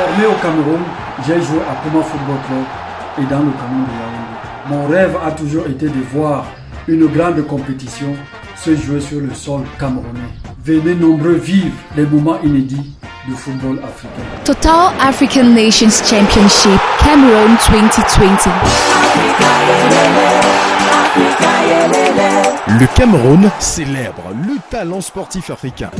Formé au Cameroun, j'ai joué à Puma Football Club et dans le Cameroun de Yaoundé. Mon rêve a toujours été de voir une grande compétition se jouer sur le sol camerounais. Venez nombreux vivre les moments inédits du football africain. Total African Nations Championship Cameroun 2020. Le Cameroun célèbre le talent sportif africain.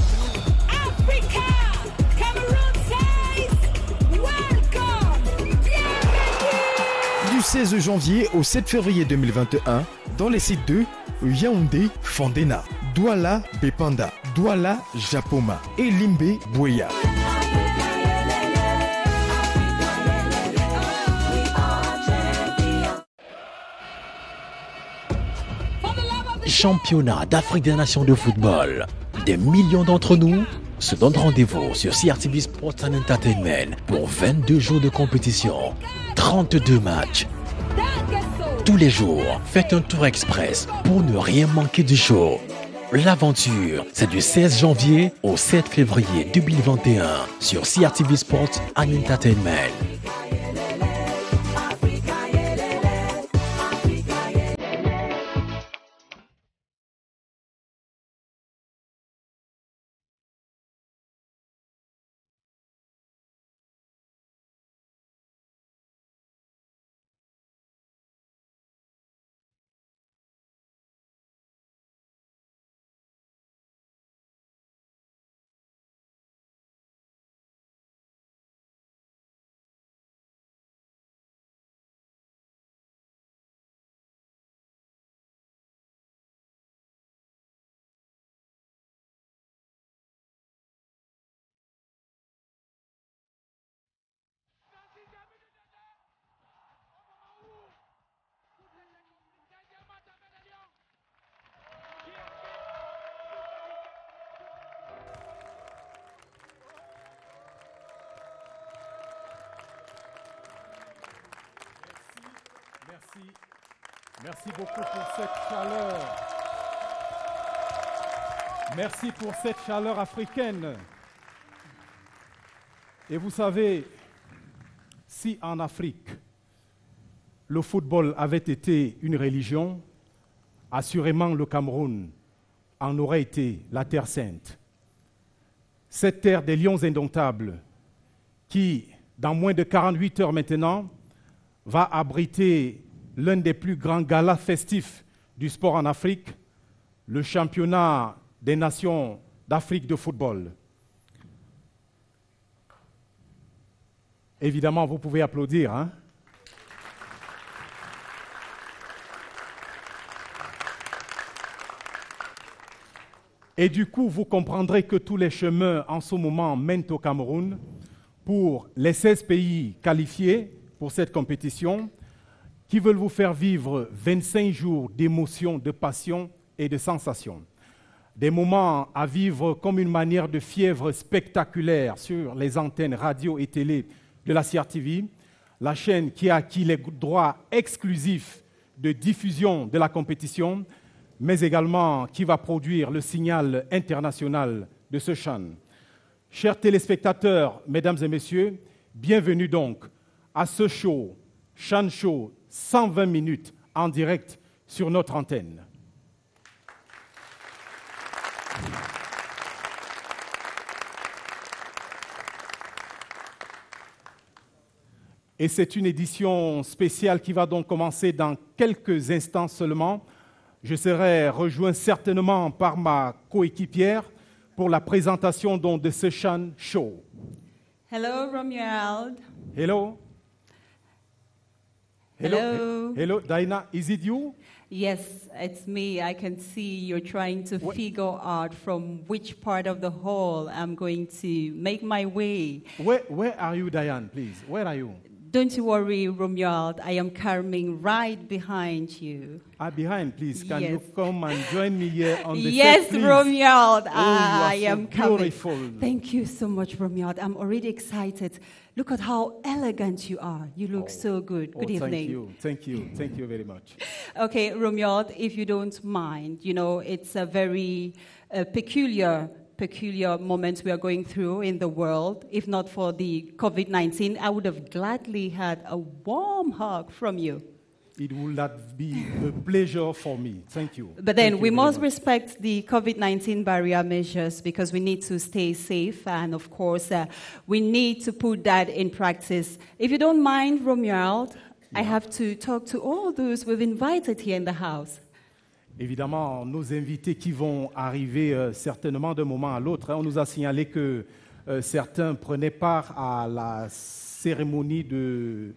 Du 16 janvier au 7 février 2021, dans les sites de Yaoundé, Fandena, Douala, Bepanda, Douala, Japoma et Limbe, Bouéa. Championnat d'Afrique des Nations de football. Des millions d'entre nous se donnent rendez-vous sur CRTV Sports and Entertainment pour 22 jours de compétition, 32 matchs. Tous les jours, faites un tour express pour ne rien manquer du show. L'aventure, c'est du 16 janvier au 7 février 2021 sur CRTV Sports and Entertainment. Merci beaucoup pour cette chaleur. Merci pour cette chaleur africaine. Et vous savez, si en Afrique, le football avait été une religion, assurément le Cameroun en aurait été la terre sainte. Cette terre des lions indomptables qui, dans moins de 48 heures maintenant, va abriter l'un des plus grands galas festifs du sport en Afrique, le championnat des nations d'Afrique de football. Évidemment, vous pouvez applaudir, hein? Et du coup, vous comprendrez que tous les chemins en ce moment mènent au Cameroun pour les 16 pays qualifiés pour cette compétition, qui veulent vous faire vivre 25 jours d'émotion, de passion et de sensations. Des moments à vivre comme une manière de fièvre spectaculaire sur les antennes radio et télé de la CRTV, la chaîne qui a acquis les droits exclusifs de diffusion de la compétition, mais également qui va produire le signal international de ce CHAN. Chers téléspectateurs, mesdames et messieurs, bienvenue donc à ce show, CHAN Show, 120 minutes en direct sur notre antenne. Et c'est une édition spéciale qui va donc commencer dans quelques instants seulement. Je serai rejoint certainement par ma coéquipière pour la présentation donc de ce CHAN Show. Hello, Romuald. Hello. Hello. Hello, Dinah. Is it you? Yes, it's me. I can see you're trying to figure out from which part of the hall I'm going to make my way. Where are you, Diane, please? Where are you? Don't you worry, Romuald. I am coming right behind you. Behind, please. Can Yes. you come and join me here on the Yes, set, please? Romuald. Oh, you are I so am coming. beautiful. Thank you so much, Romuald. I'm already excited. Look at how elegant you are. You look so good. Good evening. Thank you very much. Okay, Romuald, if you don't mind, you know, it's a very peculiar peculiar moments we are going through in the world. If not for the COVID-19, I would have gladly had a warm hug from you. It will not be a pleasure for me. Thank you. But then we must respect the COVID-19 barrier measures because we need to stay safe. And of course, we need to put that in practice. If you don't mind, Romuald, I have to talk to all those we've invited here in the house. Évidemment, nos invités qui vont arriver certainement d'un moment à l'autre, on nous a signalé que certains prenaient part à la cérémonie de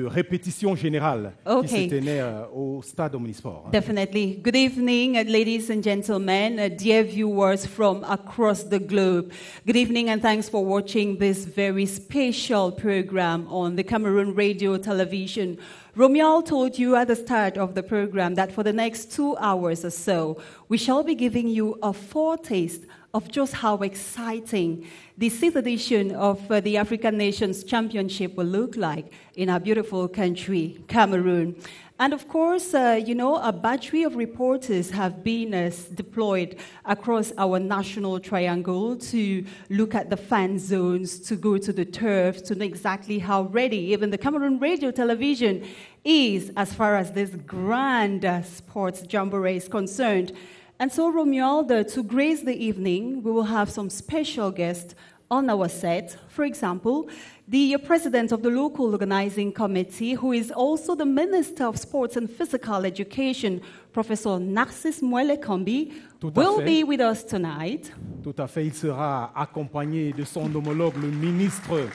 répétition générale qui se tenait au stade Omnisport. Definitely. Good evening, ladies and gentlemen, dear viewers from across the globe. Good evening and thanks for watching this very special program on the Cameroon Radio Television. Romuald told you at the start of the program that for the next 2 hours or so, we shall be giving you a foretaste of just how exciting the 6th edition of the African Nations Championship will look like in our beautiful country, Cameroon. And of course, a battery of reporters have been deployed across our national triangle to look at the fan zones, to go to the turf, to know exactly how ready even the Cameroon Radio Television is as far as this grand sports jamboree is concerned. And so, Romuald, to grace the evening, we will have some special guests on our set. For example, the president of the local organizing committee, who is also the Minister of Sports and Physical Education, Professor Narcisse Mwele-Kambi, will be with us tonight. Tout à fait. Il sera accompagné de son homologue, le ministre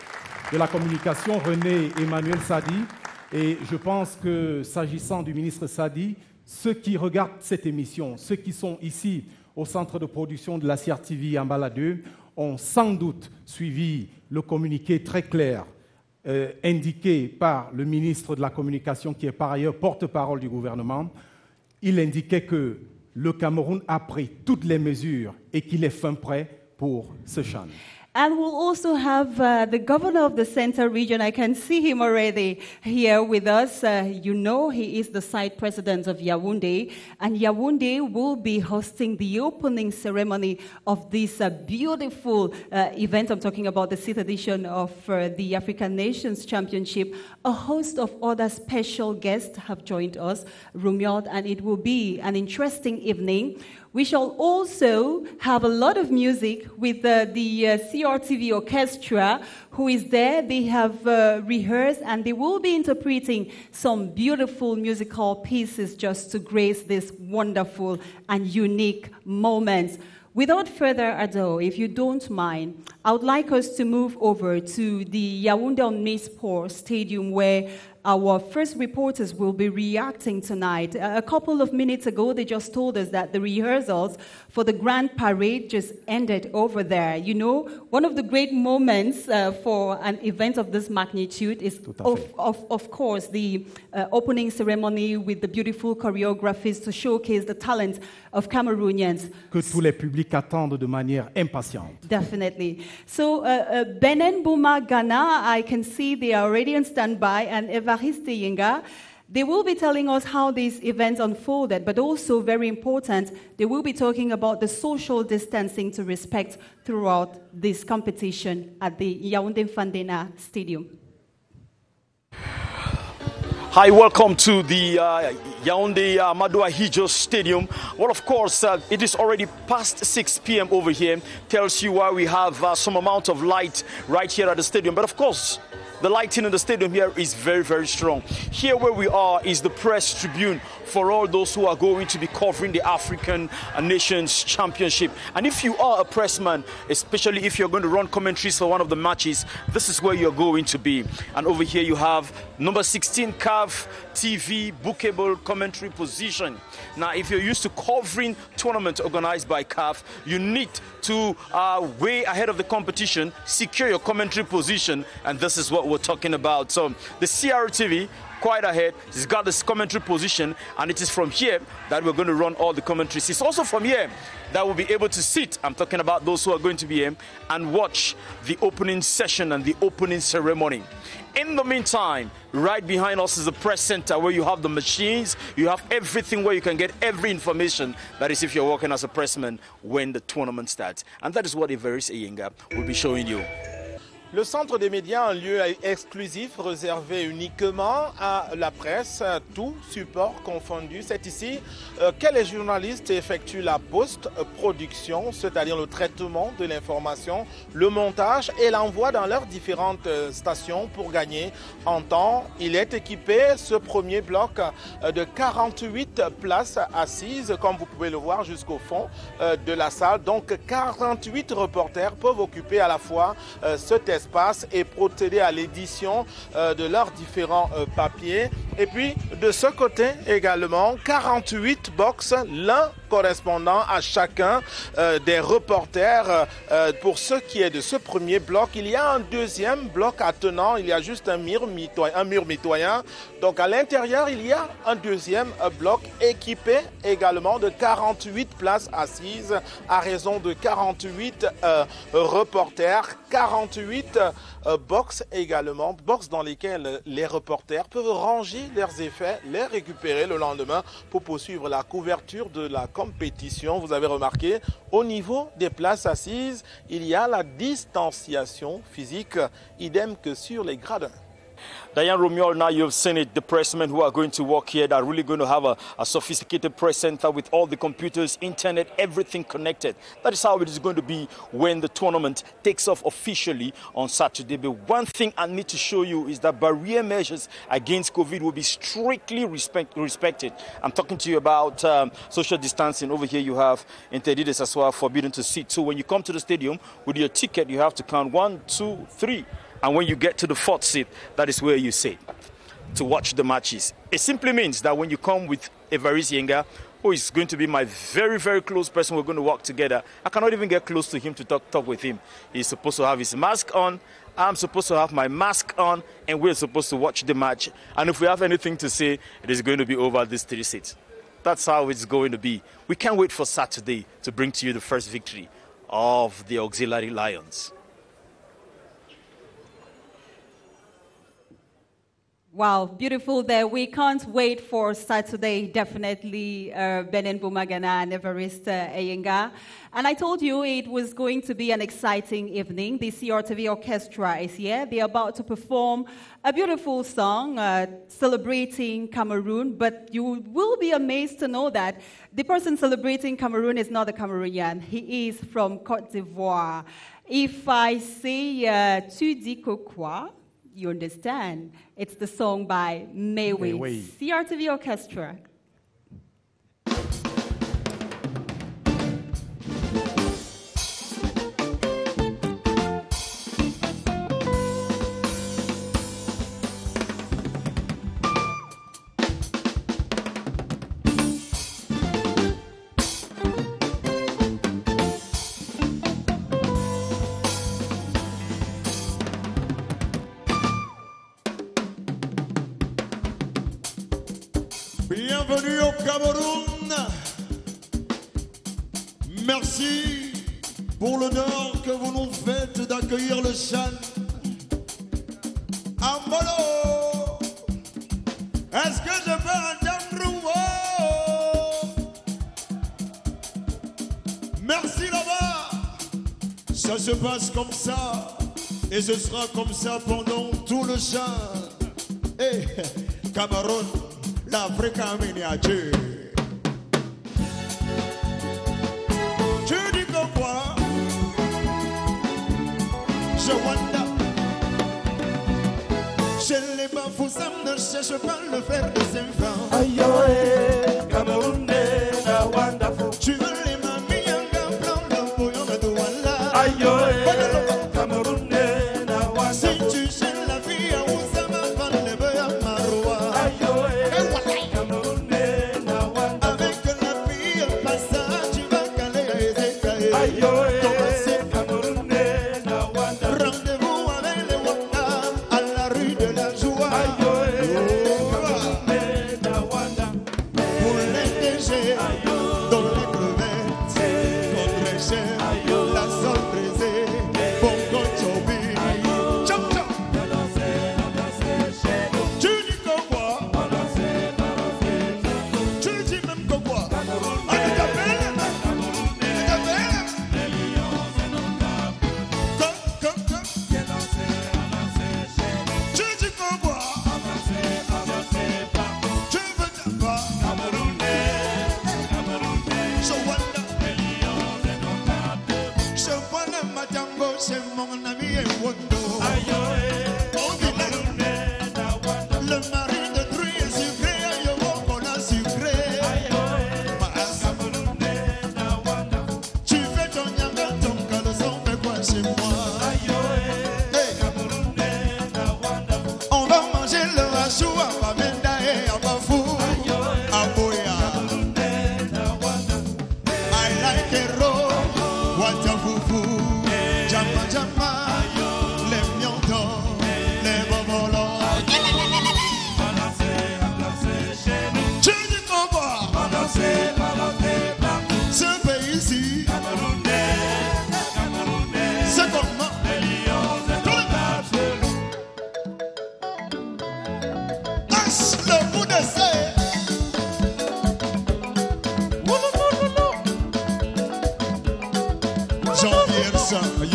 de la Communication, René Emmanuel Sadi. Et je pense que, s'agissant du ministre Sadi, ceux qui regardent cette émission, ceux qui sont ici au centre de production de la CRTV en Baladeux, ont sans doute suivi le communiqué très clair indiqué par le ministre de la Communication, qui est par ailleurs porte-parole du gouvernement. Il indiquait que le Cameroun a pris toutes les mesures et qu'il est fin prêt pour ce CHAN. And we'll also have the governor of the Central Region. I can see him already here with us. He is the site president of Yaoundé. And Yaoundé will be hosting the opening ceremony of this beautiful event. I'm talking about the 6th edition of the African Nations Championship. A host of other special guests have joined us, Romuald, and it will be an interesting evening. We shall also have a lot of music with the CRTV Orchestra, who is there. They have rehearsed and they will be interpreting some beautiful musical pieces just to grace this wonderful and unique moments. Without further ado, if you don't mind, I would like us to move over to the Yaoundé Omnisport Stadium, where our first reporters will be reacting tonight. A couple of minutes ago, they just told us that the rehearsals for the Grand Parade just ended over there. You know, one of the great moments for an event of this magnitude is, of course, the opening ceremony with the beautiful choreographies to showcase the talent of Cameroonians. Que tous les publics attendent de manière impatiente. Definitely. So, Benen Bouma Ghana, I can see they are already on standby, and Evariste Yenga, they will be telling us how these events unfolded, but also, very important, they will be talking about the social distancing to respect throughout this competition at the Yaoundé Fandena Stadium. Hi, welcome to the Yaoundé Amadou Ahidjo Stadium. Well, of course, it is already past 6 p.m. over here. Tells you why we have some amount of light right here at the stadium. But of course, the lighting in the stadium here is very, very strong. Here where we are is the press tribune for all those who are going to be covering the African Nations Championship. And if you are a pressman, especially if you're going to run commentaries for one of the matches, this is where you're going to be. And over here you have number 16 CAF TV bookable commentary position. Now, if you're used to covering tournaments organized by CAF, you need to way ahead of the competition, secure your commentary position, and this is what we're talking about. So the CRTV, quite ahead, it's got this commentary position, and it is from here that we're going to run all the commentaries. It's also from here that we'll be able to sit, I'm talking about those who are going to be here, and watch the opening session and the opening ceremony. In the meantime, right behind us is the press center where you have the machines, you have everything where you can get every information. That is if you're working as a pressman when the tournament starts. And that is what Everest Eyenga will be showing you. Le centre des médias, un lieu exclusif réservé uniquement à la presse, tout support confondu. C'est ici que les journalistes effectuent la post-production, c'est-à-dire le traitement de l'information, le montage et l'envoi dans leurs différentes stations pour gagner en temps. Il est équipé, ce premier bloc, de 48 places assises, comme vous pouvez le voir jusqu'au fond de la salle. Donc 48 reporters peuvent occuper à la fois cet espace et procéder à l'édition de leurs différents papiers. Et puis de ce côté également, 48 box, l'un correspondant à chacun des reporters. Pour ce qui est de ce premier bloc, il y a un deuxième bloc attenant, il y a juste un mur mitoyen. Donc à l'intérieur, il y a un deuxième bloc équipé également de 48 places assises à raison de 48 reporters, 48 box également, box dans lesquelles les reporters peuvent ranger leurs effets, les récupérer le lendemain pour poursuivre la couverture de la compétition. Vous avez remarqué, au niveau des places assises, il y a la distanciation physique, idem que sur les gradins. Diane Romeo, now you've seen it, the pressmen who are going to work here, that are really going to have a sophisticated press center with all the computers, internet, everything connected. That is how it is going to be when the tournament takes off officially on Saturday. But one thing I need to show you is that barrier measures against COVID will be strictly respected. I'm talking to you about social distancing. Over here you have Interdides as well, forbidden to sit. So when you come to the stadium with your ticket, you have to count 1, 2, 3. And when you get to the fourth seat, that is where you sit to watch the matches. It simply means that when you come with Everest Eyenga, who is going to be my very, very close person, we're going to work together. I cannot even get close to him to talk with him. He's supposed to have his mask on. I'm supposed to have my mask on, and we're supposed to watch the match. And if we have anything to say, it is going to be over these 3 seats. That's how it's going to be. We can't wait for Saturday to bring to you the first victory of the Auxiliary Lions. Wow, beautiful there. We can't wait for Saturday, definitely, Benin Bumagana and Everest Eyenga. And I told you it was going to be an exciting evening. The CRTV Orchestra is here. They're about to perform a beautiful song celebrating Cameroon, but you will be amazed to know that the person celebrating Cameroon is not a Cameroonian. He is from Côte d'Ivoire. If I say Tu dis que quoi? You understand? It's the song by Mayway. CRTV Orchestra. Bienvenue au Cameroun. Merci pour l'honneur que vous nous faites d'accueillir le Chan. Ambolo, est-ce que je peux entendre wow? Merci là-bas. Ça se passe comme ça et ce sera comme ça pendant tout le Chan. Hey, Cameroun. L'Afrique en miniature. Tu dis que quoi? Je wonder. Chez les bafous, ça ne cherche pas le faire des enfants. Aïe, Cameroun, na wonderful. Tu veux les mamies, yanga, blanc, blanc, bouillon de douala. Aïe, Cameroun, na wonderful. Si tu cherches la vie, à où ça va pas le bœuf à Maroua. Rendez-vous avec les Waka à la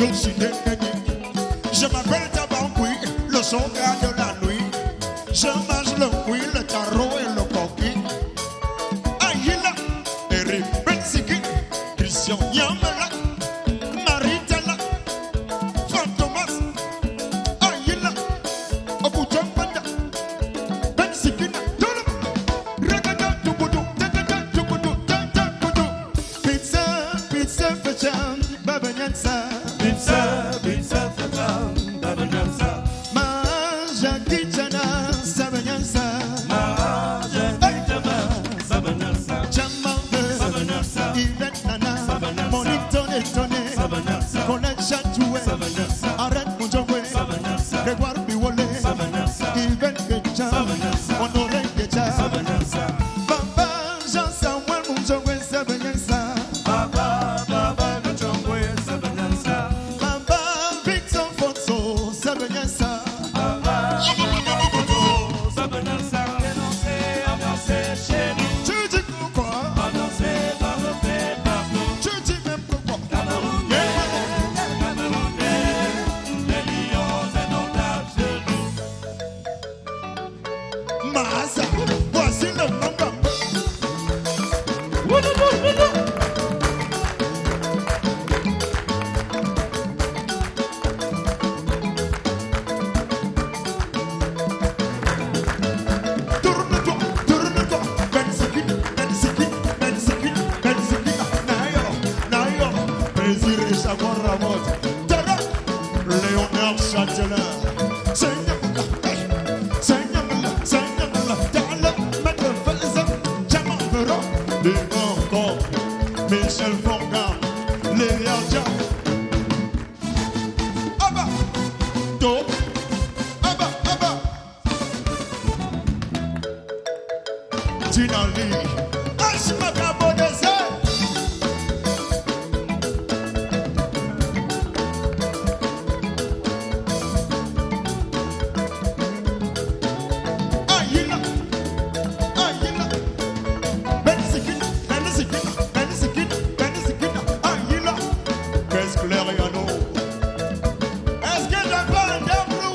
toujours si je m'appelle Tabankoui, le soldat de la nuit. Je mange le couille, le tarot et le coquille. Aïla, Eric Bensiki, Christian Yamela, Maritala, Fantomas, Aïla, Okutombanda, Bensiki, Regada, Tubudu, Tata, Tubudu, Tata, Tubudu. Pizza, pizza, facham, Babanyansa. Pizza, pizza, facham, Babanyansa. Maja Kitchana, Sabanyansa. Maja Kitchana, Sabanyansa. Chamambe, Sabanyansa. Yvette Nana, Monique Tone Tone, Sabanyansa. Colette Chatoué, Sabanyansa. Arrête Moujoué, Sabanyansa. Grégoire Biwole, Sabanyansa. Yvette Ketcha, Sabanyansa. Honoré Ketcha, Sabanyansa. Baba Jean Samuel Moujoué, Sabanyansa. Baba, Baba Moujoué, Sabanyansa. Baba Victor Fonso, Sabanyansa. Baba Fonso, Sabanyansa. Avancez chez nous. Tu dis quoi? Avancez, avancez partout. Tu dis même pourquoi? Camerounais, les lions indomptables chez nous. Mahasa, voici le manga. Tourne-toi, tourne-toi. Benziki, Benziki, Benziki, Benziki. Nayo, Nayo. Désiré Chagor Ramot. Tara, Léonard Châtelain. Seigneur, Seigneur, Seigneur. Tala, Maître Faisan. Jamal Ferro. Léon Comte. Michel Fonga. Léa Dia. Abba. Do. Abba, Abba. Tinali, Ashmaka Bodese. Aïla, Aïla, Benziki, Benziki, Benziki, Benziki, Aïla, qu'est-ce que l'air y a nous? Est-ce que j'ai pas un débrouille?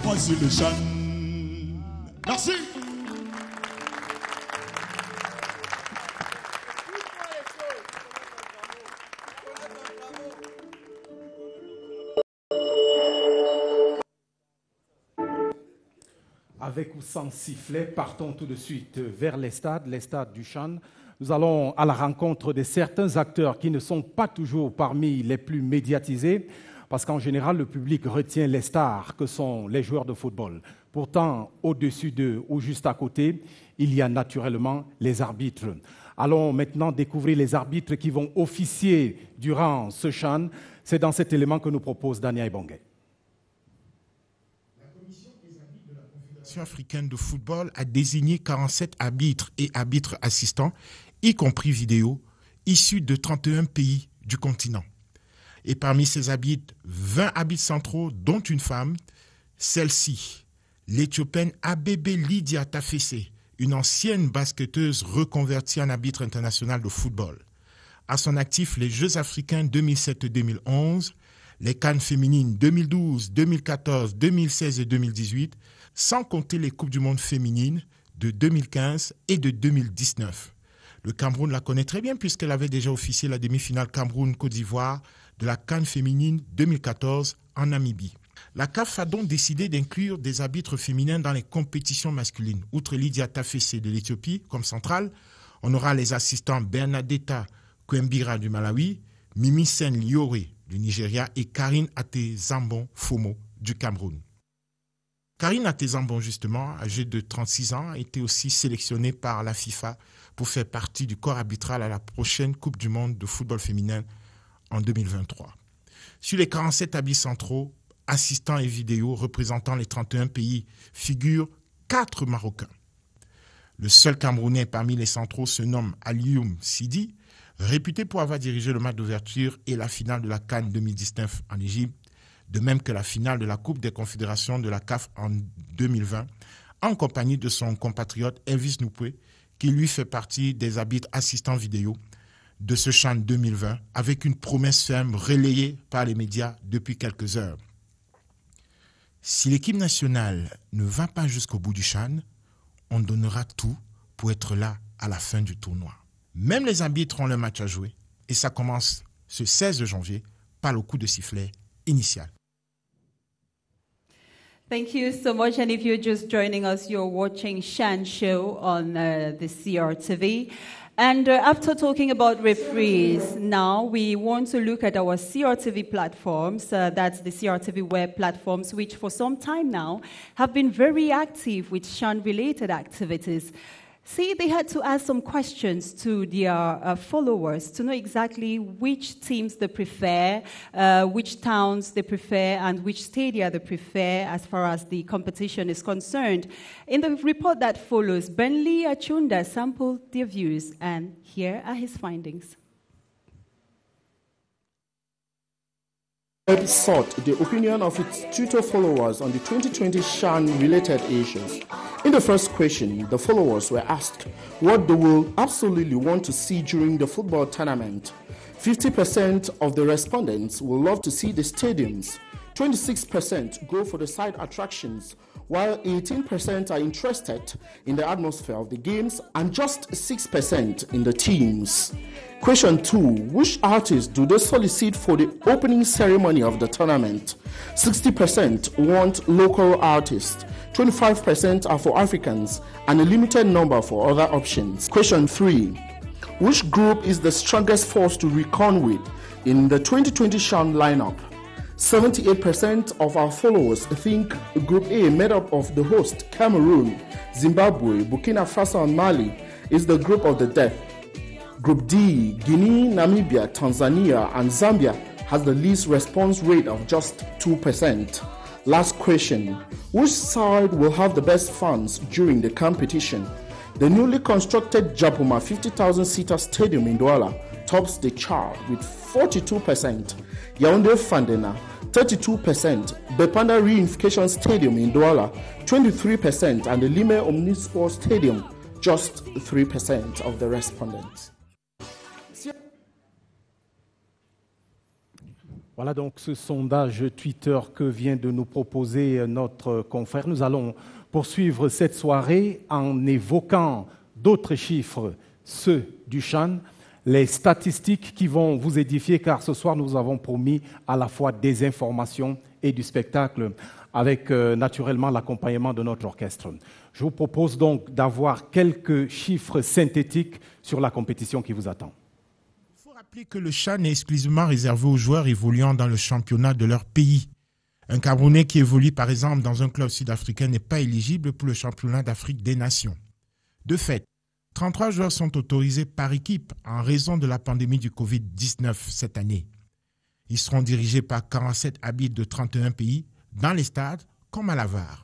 Voici le chant. Merci. Avec ou sans sifflet, partons tout de suite vers les stades du Chan. Nous allons à la rencontre de certains acteurs qui ne sont pas toujours parmi les plus médiatisés, parce qu'en général, le public retient les stars que sont les joueurs de football. Pourtant, au-dessus d'eux ou juste à côté, il y a naturellement les arbitres. Allons maintenant découvrir les arbitres qui vont officier durant ce Chan. C'est dans cet élément que nous propose Dania Ebongue. La Confédération africaine de football a désigné 47 arbitres et arbitres assistants, y compris vidéo, issus de 31 pays du continent. Et parmi ces arbitres, 20 arbitres centraux, dont une femme, celle-ci, l'Éthiopienne Abebe Lydia Tafese, une ancienne basketteuse reconvertie en arbitre international de football. À son actif, les Jeux africains 2007-2011, les CAN féminines 2012, 2014, 2016 et 2018, sans compter les Coupes du monde féminines de 2015 et de 2019. Le Cameroun la connaît très bien puisqu'elle avait déjà officié la demi-finale Cameroun-Côte d'Ivoire de la CAN féminine 2014 en Namibie. La CAF a donc décidé d'inclure des arbitres féminins dans les compétitions masculines. Outre Lydia Tafese de l'Éthiopie comme centrale, on aura les assistants Bernadetta Kwembira du Malawi, Mimi Sen Liore du Nigeria et Karine Atezambon Fomo du Cameroun. Karine Atezambon, justement, âgée de 36 ans, a été aussi sélectionnée par la FIFA pour faire partie du corps arbitral à la prochaine Coupe du monde de football féminin en 2023. Sur les 47 arbitres centraux, assistants et vidéos représentant les 31 pays, figurent 4 Marocains. Le seul Camerounais parmi les centraux se nomme Alioum Sidi, réputé pour avoir dirigé le match d'ouverture et la finale de la CAN 2019 en Égypte, de même que la finale de la Coupe des Confédérations de la CAF en 2020, en compagnie de son compatriote Elvis Noupoué, qui lui fait partie des arbitres assistants vidéo de ce CHAN 2020, avec une promesse ferme relayée par les médias depuis quelques heures. Si l'équipe nationale ne va pas jusqu'au bout du CHAN, on donnera tout pour être là à la fin du tournoi. Même les arbitres ont leur match à jouer et ça commence ce 16 janvier par le coup de sifflet initial. Thank you so much. And if you're just joining us, you're watching Shan Show on the CRTV. And after talking about referees, now we want to look at our CRTV platforms. That's the CRTV web platforms, which for some time now have been very active with Shan-related activities. See, they had to ask some questions to their followers to know exactly which teams they prefer, which towns they prefer, and which stadia they prefer as far as the competition is concerned. In the report that follows, Bentley Achunda sampled their views, and here are his findings. Web sought the opinion of its Twitter followers on the 2020 Shan-related issues. In the first question, the followers were asked what they will absolutely want to see during the football tournament. 50% of the respondents will love to see the stadiums. 26% go for the side attractions, while 18% are interested in the atmosphere of the games and just 6% in the teams. Question 2. Which artists do they solicit for the opening ceremony of the tournament? 60% want local artists, 25% are for Africans, and a limited number for other options. Question 3. Which group is the strongest force to reckon with in the 2020 Shan lineup? 78% of our followers think Group A, made up of the host Cameroon, Zimbabwe, Burkina Faso, and Mali, is the group of the death. Group D, Guinea, Namibia, Tanzania, and Zambia has the least response rate of just 2%. Last question. Which side will have the best fans during the competition? The newly constructed Japoma 50,000-seater stadium in Douala tops the chart with 42%. Yaoundé Fandena, 32%. Bepanda Reunification Stadium in Douala, 23%. And the Lime Omnisport Stadium, just 3% of the respondents. Voilà donc ce sondage Twitter que vient de nous proposer notre confrère. Nous allons poursuivre cette soirée en évoquant d'autres chiffres, ceux du Chan, les statistiques qui vont vous édifier, car ce soir nous avons promis à la fois des informations et du spectacle avec naturellement l'accompagnement de notre orchestre. Je vous propose donc d'avoir quelques chiffres synthétiques sur la compétition qui vous attend. Que le CHAN est exclusivement réservé aux joueurs évoluant dans le championnat de leur pays. Un Camerounais qui évolue par exemple dans un club sud-africain n'est pas éligible pour le championnat d'Afrique des Nations. De fait, 33 joueurs sont autorisés par équipe en raison de la pandémie du Covid-19 cette année. Ils seront dirigés par 47 arbitres de 31 pays dans les stades comme à la VAR.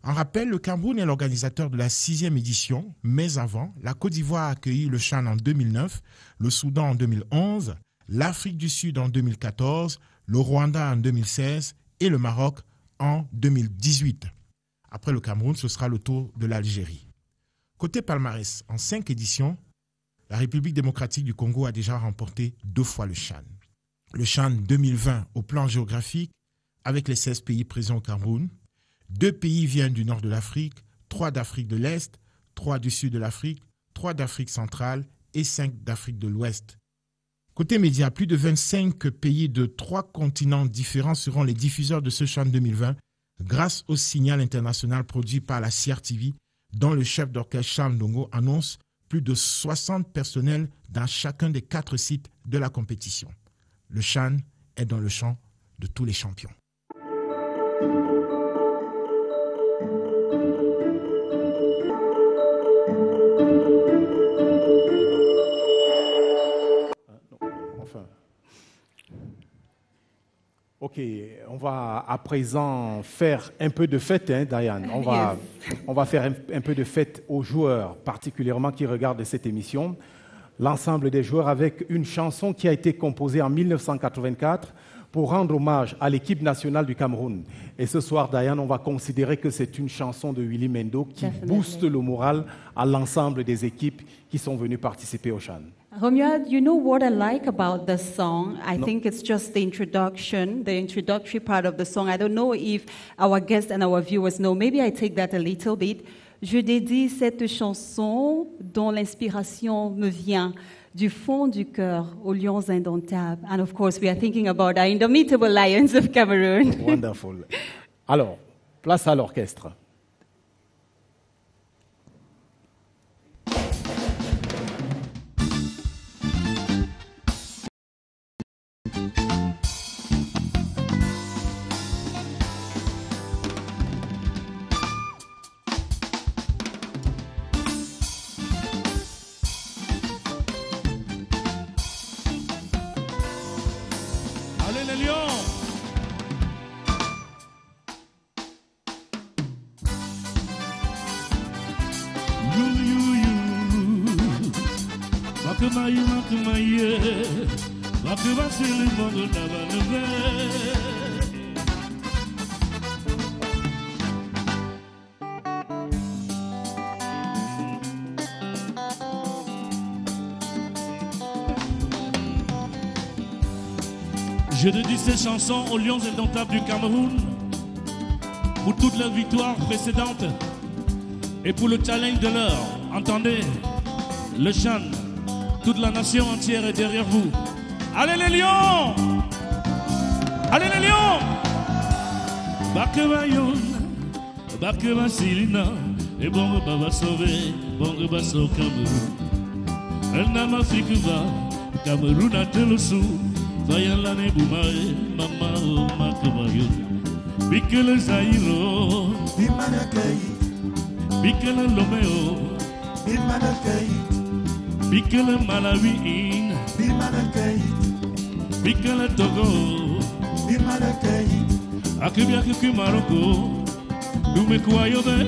En rappel, le Cameroun est l'organisateur de la 6e édition, mais avant, la Côte d'Ivoire a accueilli le CHAN en 2009, le Soudan en 2011, l'Afrique du Sud en 2014, le Rwanda en 2016 et le Maroc en 2018. Après le Cameroun, ce sera le tour de l'Algérie. Côté palmarès, en 5 éditions, la République démocratique du Congo a déjà remporté 2 fois le CHAN. Le CHAN 2020 au plan géographique, avec les 16 pays présents au Cameroun. 2 pays viennent du nord de l'Afrique, 3 d'Afrique de l'Est, 3 du sud de l'Afrique, 3 d'Afrique centrale et 5 d'Afrique de l'Ouest. Côté médias, plus de 25 pays de 3 continents différents seront les diffuseurs de ce CHAN 2020 grâce au signal international produit par la CRTV, dont le chef d'orchestre Charles Ndongo annonce plus de 60 personnels dans chacun des 4 sites de la compétition. Le CHAN est dans le champ de tous les champions. Ok, on va à présent faire un peu de fête, hein, Diane. On va faire un peu de fête aux joueurs, particulièrement qui regardent cette émission. L'ensemble des joueurs avec une chanson qui a été composée en 1984 pour rendre hommage à l'équipe nationale du Cameroun. Et ce soir, Diane, on va considérer que c'est une chanson de Willy Mendo qui booste le moral à l'ensemble des équipes qui sont venues participer au CHAN. Romuald, you know what I like about the song? I think it's just the introduction, the introductory part of the song. I don't know if our guests and our viewers know. Maybe I take that a little bit. Je dédie cette chanson dont l'inspiration me vient du fond du cœur aux lions indomptables. And of course, we are thinking about our indomitable lions of Cameroon. Wonderful. Alors, place à l'orchestre. Je dédie ces chansons aux lions indomptables du Cameroun pour toutes leurs victoires précédentes et pour le challenge de l'heure. Entendez, le CHAN, toute la nation entière est derrière vous. Allez les lions! Allez les lions! Bakeba yon, Bakeba silina, et bon va sauver, bon va sauver Cameroun. El nama Afrique va, Cameroun a tel sou. Vayalane Boumae, Mama o Makabayo, Bikele Zairo, Bimanakai, Bikele Lomeo, Bimanakai, Bikele Malawi, Bimanakai, Bikele Togo, Bimanakai, Akibia Kuki Maroko, Dumekwayobe,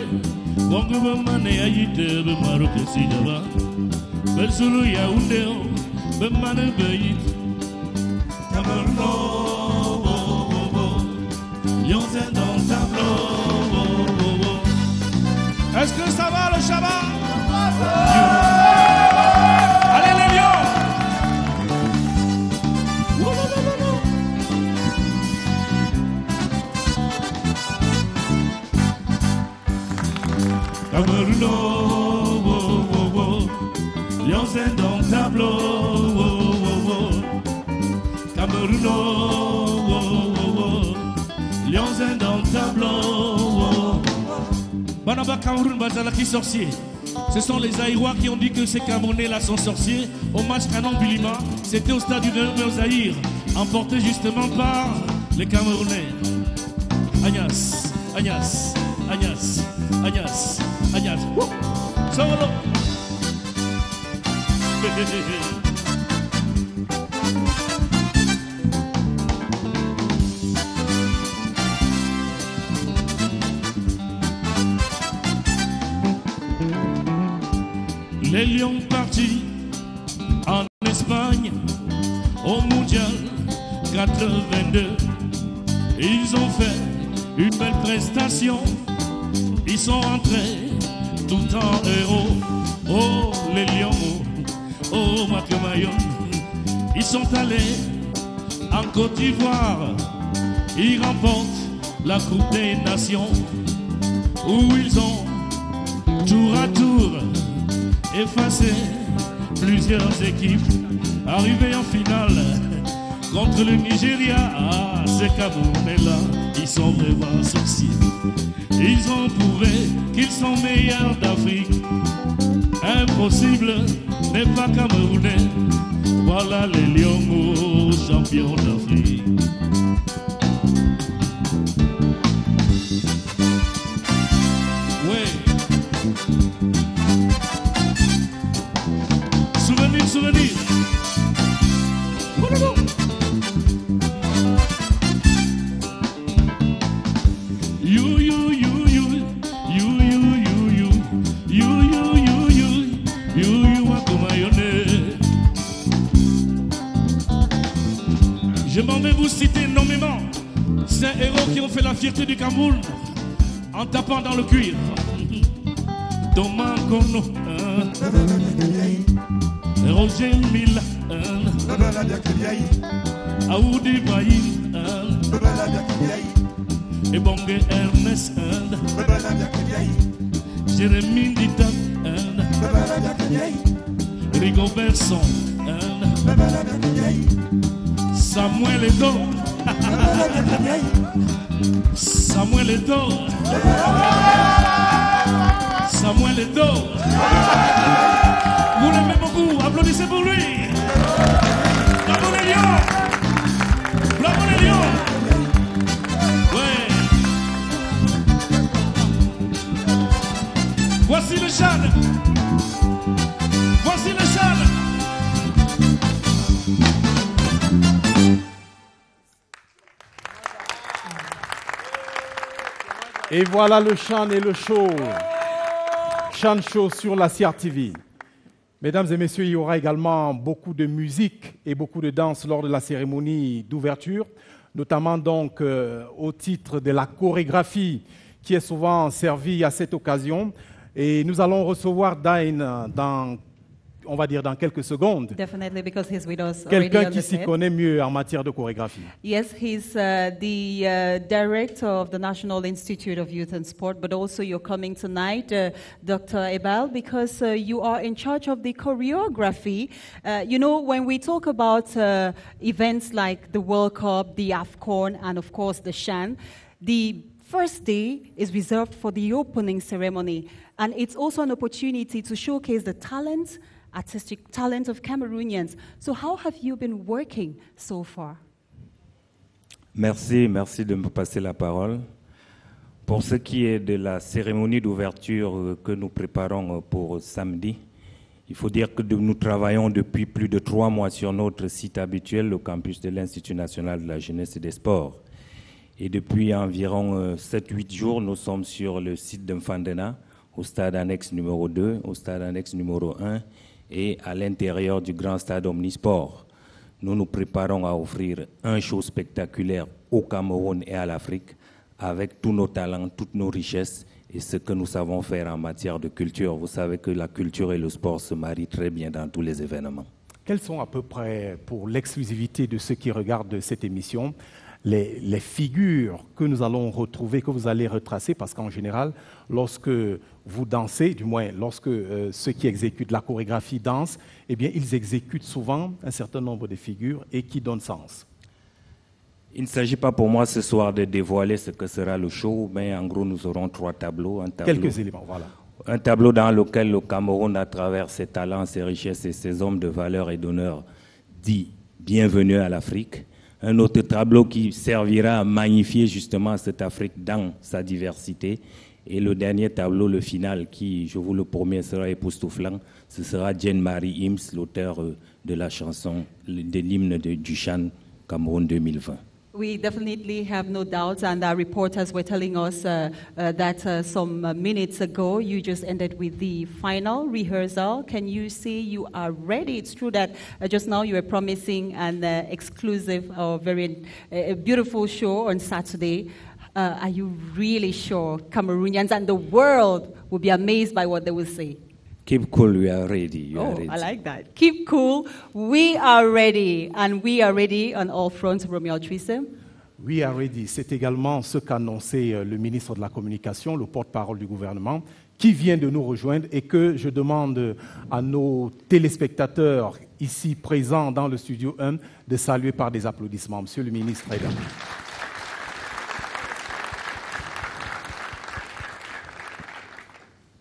Bongo Mane Ayite, Maroko Sijaba, Bersulu Yaoundeo, Bemane Beit. Cameroun, oh, oh, oh, oh. Lions indomptables, est-ce que ça va le Shabbat? Allez les lions! Cameroun, oh, oh, oh, oh. Lions indomptables, oh, oh, oh. Cameroun, oh, oh, oh. Lions indomptables, oh, oh. Banaba Cameroun, Bazalaki sorcier. Ce sont les Aïrois qui ont dit que ces Camerounais-là sont sorciers. Au match Canon-Bilima, c'était au stade du Zaïre, emporté justement par les Camerounais. Agnès, Agnès, Agnès, Agnès, Agnès. Solo. Les Lions partis en Espagne au Mondial 82. Ils ont fait une belle prestation. Ils sont entrés tout en héros. Oh les Lions, oh Macamayon. Ils sont allés en Côte d'Ivoire. Ils remportent la Coupe des Nations où ils ont tour à tour effacé plusieurs équipes, arrivés en finale contre le Nigeria. Ah, ces Camerounais-là, ils sont vraiment sorciers. Ils ont prouvé qu'ils sont meilleurs d'Afrique. Impossible n'est pas Camerounais. Voilà les Lions, champions d'Afrique. Souvenir. Je m'en vais vous citer héros qui ont fait la fierté du Cameroun en tapant dans le cuir. Thomas Kono, Roger Mila, Aoudi Baïm, et Bongue Ernest, Jérémy Dita, Rigobert Son, Samuel Edo, Samuel Edo, Samuel Edo. Vous l'aimez beaucoup, applaudissez pour lui. Bravo les lions. Bravo les lions. Ouais. Voici le Chan. Voici le Chan. Et voilà le Chan et le show. Chan Show sur la CRTV. Mesdames et messieurs, il y aura également beaucoup de musique et beaucoup de danse lors de la cérémonie d'ouverture, notamment donc au titre de la chorégraphie qui est souvent servie à cette occasion. Et nous allons recevoir Dain on va dire dans quelques secondes. Definitely, because he's with us. Quelqu'un qui s'y connaît mieux en matière de chorégraphie. Yes, he's the director of the National Institute of Youth and Sport, but also you're coming tonight, Dr. Ebal, because you are in charge of the choreography. You know, when we talk about events like the World Cup, the AFCON, and of course the Shan, the first day is reserved for the opening ceremony, and it's also an opportunity to showcase the talent, artistic talent of Cameroonians. So how have you been working so far? Merci de me passer la parole. Pour ce qui est de la cérémonie d'ouverture que nous préparons pour samedi, il faut dire que nous travaillons depuis plus de 3 mois sur notre site habituel, le campus de l'Institut national de la jeunesse et des sports. Et depuis environ 7-8 jours, nous sommes sur le site de Mfandena, au stade annexe numéro 2, au stade annexe numéro 1 et à l'intérieur du grand stade Omnisport. Nous nous préparons à offrir un show spectaculaire au Cameroun et à l'Afrique avec tous nos talents, toutes nos richesses et ce que nous savons faire en matière de culture. Vous savez que la culture et le sport se marient très bien dans tous les événements. Quelles sont à peu près, pour l'exclusivité de ceux qui regardent cette émission, les figures que nous allons retrouver, que vous allez retracer, parce qu'en général, lorsque vous dansez, du moins lorsque ceux qui exécutent la chorégraphie dansent, eh bien, ils exécutent souvent un certain nombre de figures et qui donnent sens. Il ne s'agit pas pour moi ce soir de dévoiler ce que sera le show, mais en gros, nous aurons 3 tableaux. Quelques éléments, voilà. Un tableau dans lequel le Cameroun, à travers ses talents, ses richesses et ses hommes de valeur et d'honneur, dit « Bienvenue à l'Afrique ». Un autre tableau qui servira à magnifier justement cette Afrique dans sa diversité. Et le dernier tableau, le final, qui, je vous le promets, sera époustouflant, ce sera Jean-Marie Ims, l'auteur de la chanson, de l'hymne du Chan Cameroun 2020. We definitely have no doubts, and our reporters were telling us that some minutes ago you just ended with the final rehearsal. Can you say you are ready? It's true that just now you were promising an exclusive or very beautiful show on Saturday. Are you really sure Cameroonians and the world will be amazed by what they will see? Keep cool, we are ready. I like that. Keep cool, we are ready. And we are ready on all fronts, Romeo Trisse. We are ready. C'est également ce qu'a annoncé le ministre de la Communication, le porte-parole du gouvernement, qui vient de nous rejoindre et que je demande à nos téléspectateurs ici présents dans le studio 1 de saluer par des applaudissements. Monsieur le ministre est là.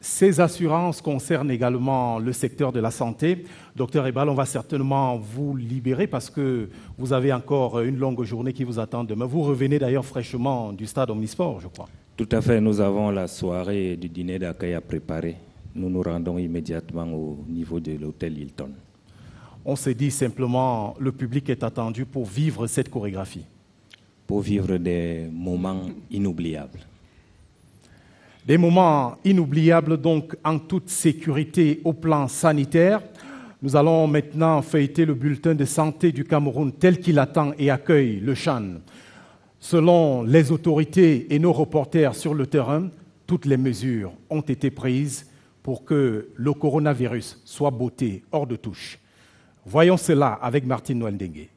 Ces assurances concernent également le secteur de la santé. Docteur Ebal, on va certainement vous libérer parce que vous avez encore une longue journée qui vous attend demain. Vous revenez d'ailleurs fraîchement du stade Omnisport, je crois. Tout à fait, nous avons la soirée du dîner d'accueil à préparer. Nous nous rendons immédiatement au niveau de l'hôtel Hilton. On s'est dit simplement, le public est attendu pour vivre cette chorégraphie. Pour vivre des moments inoubliables. Des moments inoubliables, donc, en toute sécurité au plan sanitaire. Nous allons maintenant feuilleter le bulletin de santé du Cameroun tel qu'il attend et accueille le Chan. Selon les autorités et nos reporters sur le terrain, toutes les mesures ont été prises pour que le coronavirus soit botté hors de touche. Voyons cela avec Martine Noël-Dengue.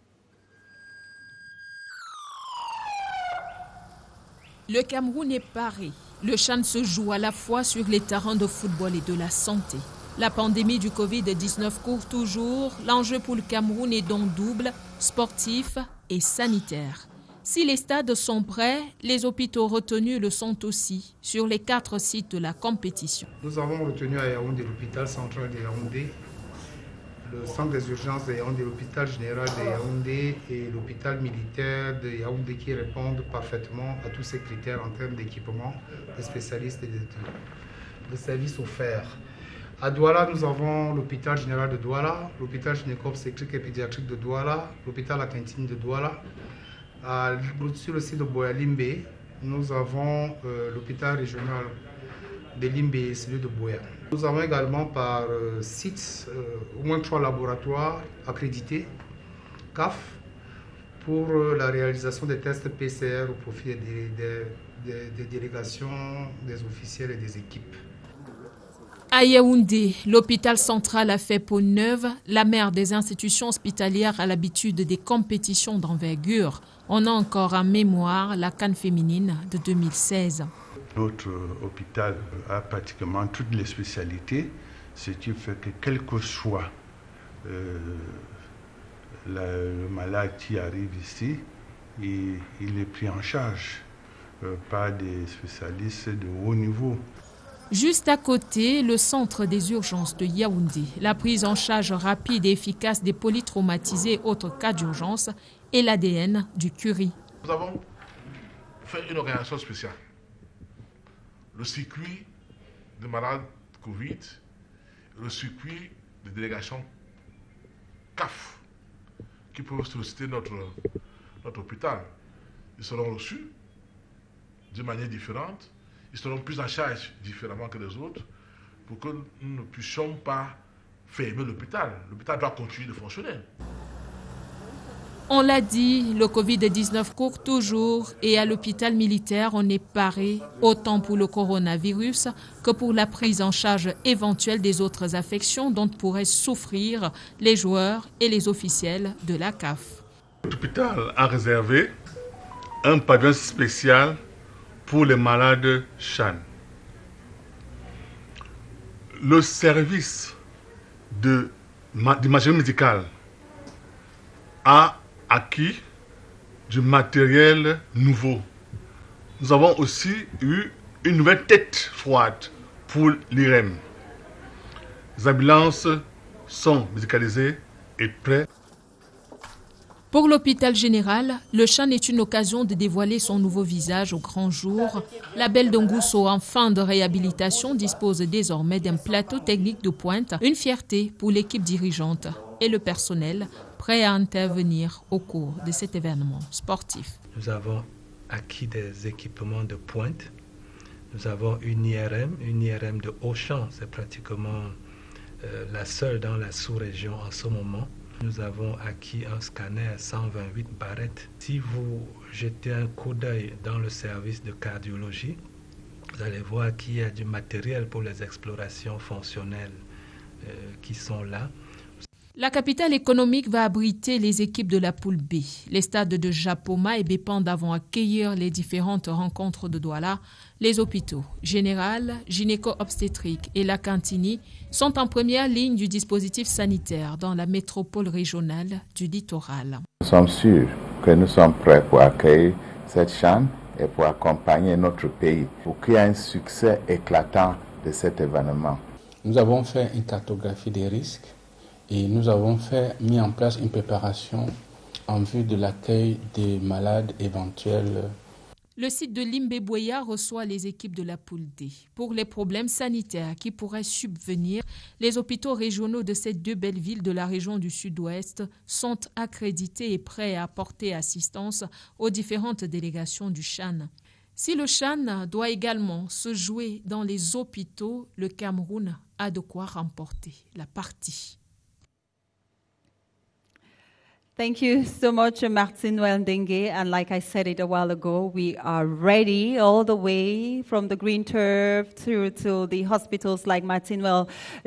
Le Cameroun est paré. Le CHAN se joue à la fois sur les terrains de football et de la santé. La pandémie du Covid-19 court toujours. L'enjeu pour le Cameroun est donc double, sportif et sanitaire. Si les stades sont prêts, les hôpitaux retenus le sont aussi sur les 4 sites de la compétition. Nous avons retenu à Yaoundé l'hôpital central de Yaoundé, le centre des urgences de Yaoundé, l'hôpital général de Yaoundé et l'hôpital militaire de Yaoundé qui répondent parfaitement à tous ces critères en termes d'équipement, de spécialistes et de services offerts. À Douala, nous avons l'hôpital général de Douala, l'hôpital gynéco-obstétrique et pédiatrique de Douala, l'hôpital La Cantine de Douala. Sur le site de Boya-Limbe, nous avons l'hôpital régional de Limbe et celui de Boya. Nous avons également par site au moins 3 laboratoires accrédités, CAF, pour la réalisation des tests PCR au profit des délégations, des officiels et des équipes. À Yaoundé, l'hôpital central a fait peau neuve. La mère des institutions hospitalières a l'habitude des compétitions d'envergure. On a encore en mémoire la CAN féminine de 2016. Notre hôpital a pratiquement toutes les spécialités, ce qui fait que quel que soit le malade qui arrive ici, il est pris en charge par des spécialistes de haut niveau. Juste à côté, le centre des urgences de Yaoundé. La prise en charge rapide et efficace des polytraumatisés et autres cas d'urgence et l'ADN du Curie. Nous avons fait une organisation spéciale. Le circuit de malades Covid, le circuit de délégation CAF, qui peuvent solliciter notre hôpital. Ils seront reçus de manière différente. Ils seront plus en charge différemment que les autres pour que nous ne puissions pas fermer l'hôpital. L'hôpital doit continuer de fonctionner. On l'a dit, le Covid-19 court toujours et à l'hôpital militaire, on est paré autant pour le coronavirus que pour la prise en charge éventuelle des autres affections dont pourraient souffrir les joueurs et les officiels de la CAF. L'hôpital a réservé un pavillon spécial pour les malades CHAN. Le service d'imagerie médicale a acquis du matériel nouveau. Nous avons aussi eu une nouvelle tête froide pour l'IREM. Les ambulances sont médicalisées et prêtes. Pour l'hôpital général, le CHAN est une occasion de dévoiler son nouveau visage au grand jour. La Belle d'Ongousso, en fin de réhabilitation, dispose désormais d'un plateau technique de pointe, une fierté pour l'équipe dirigeante et le personnel prêt à intervenir au cours de cet événement sportif. Nous avons acquis des équipements de pointe. Nous avons une IRM de haut champ, c'est pratiquement la seule dans la sous-région en ce moment. Nous avons acquis un scanner 128 barrettes. Si vous jetez un coup d'œil dans le service de cardiologie, vous allez voir qu'il y a du matériel pour les explorations fonctionnelles qui sont là. La capitale économique va abriter les équipes de la poule B. Les stades de Japoma et Bepanda vont accueillir les différentes rencontres de Douala. Les hôpitaux Général, gynéco-obstétrique et la Cantini sont en première ligne du dispositif sanitaire dans la métropole régionale du littoral. Nous sommes sûrs que nous sommes prêts pour accueillir cette CHAN et pour accompagner notre pays pour qu'il y ait un succès éclatant de cet événement. Nous avons fait une cartographie des risques et nous avons mis en place une préparation en vue de l'accueil des malades éventuels. Le site de Limbe-Boya reçoit les équipes de la poule D. Pour les problèmes sanitaires qui pourraient subvenir, les hôpitaux régionaux de ces 2 belles villes de la région du Sud-Ouest sont accrédités et prêts à apporter assistance aux différentes délégations du CHAN. Si le CHAN doit également se jouer dans les hôpitaux, le Cameroun a de quoi remporter la partie. Thank you so much, Martin Wendengue. And like I said it a while ago, we are ready all the way from the green turf through to the hospitals, like Martin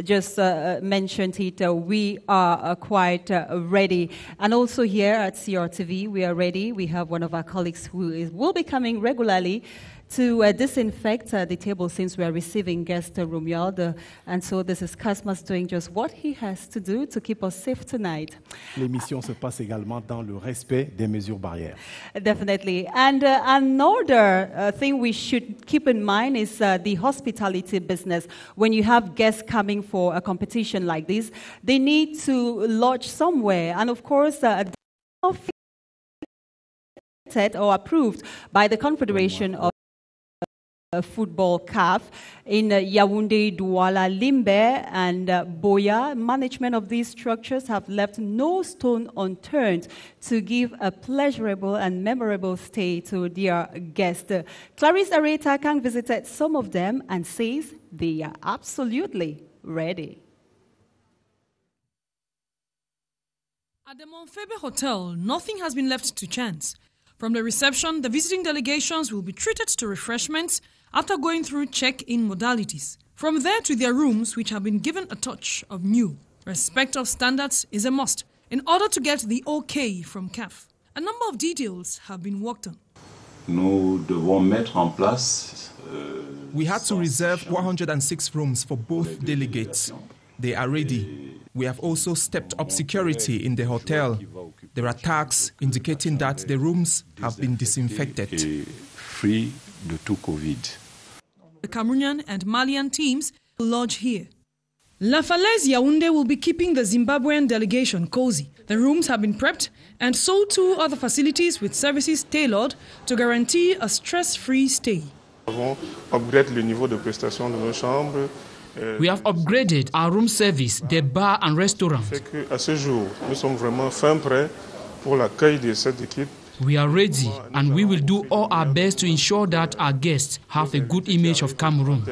just mentioned it. We are quite ready. And also here at CRTV, we are ready. We have one of our colleagues who will be coming regularly to disinfect the table since we are receiving guest Romuald. And so this is Cosmas doing just what he has to do to keep us safe tonight. L'émission se passe également dans le respect des mesures barrières. Definitely. And another thing we should keep in mind is the hospitality business. When you have guests coming for a competition like this, they need to lodge somewhere. And of course, or approved by the Confederation of Football CAF in Yaoundé, Douala, Limbe, and Boya. Management of these structures have left no stone unturned to give a pleasurable and memorable stay to their guests. Clarisse Areta-Kang visited some of them and says they are absolutely ready. At the Montfebe Hotel, nothing has been left to chance. From the reception, the visiting delegations will be treated to refreshments after going through check-in modalities. From there to their rooms, which have been given a touch of new. Respect of standards is a must in order to get the OK from CAF. A number of details have been worked on. We had to reserve 106 rooms for both delegates. They are ready. We have also stepped up security in the hotel. There are tags indicating that the rooms have been disinfected. Free de tout COVID. The Cameroonian and Malian teams will lodge here. La Falaise Yaoundé will be keeping the Zimbabwean delegation cozy. The rooms have been prepped and so too other facilities with services tailored to guarantee a stress-free stay. We have upgraded our room service, the bar and restaurant. We are ready and we will do all our best to ensure that our guests have a good image of Cameroon.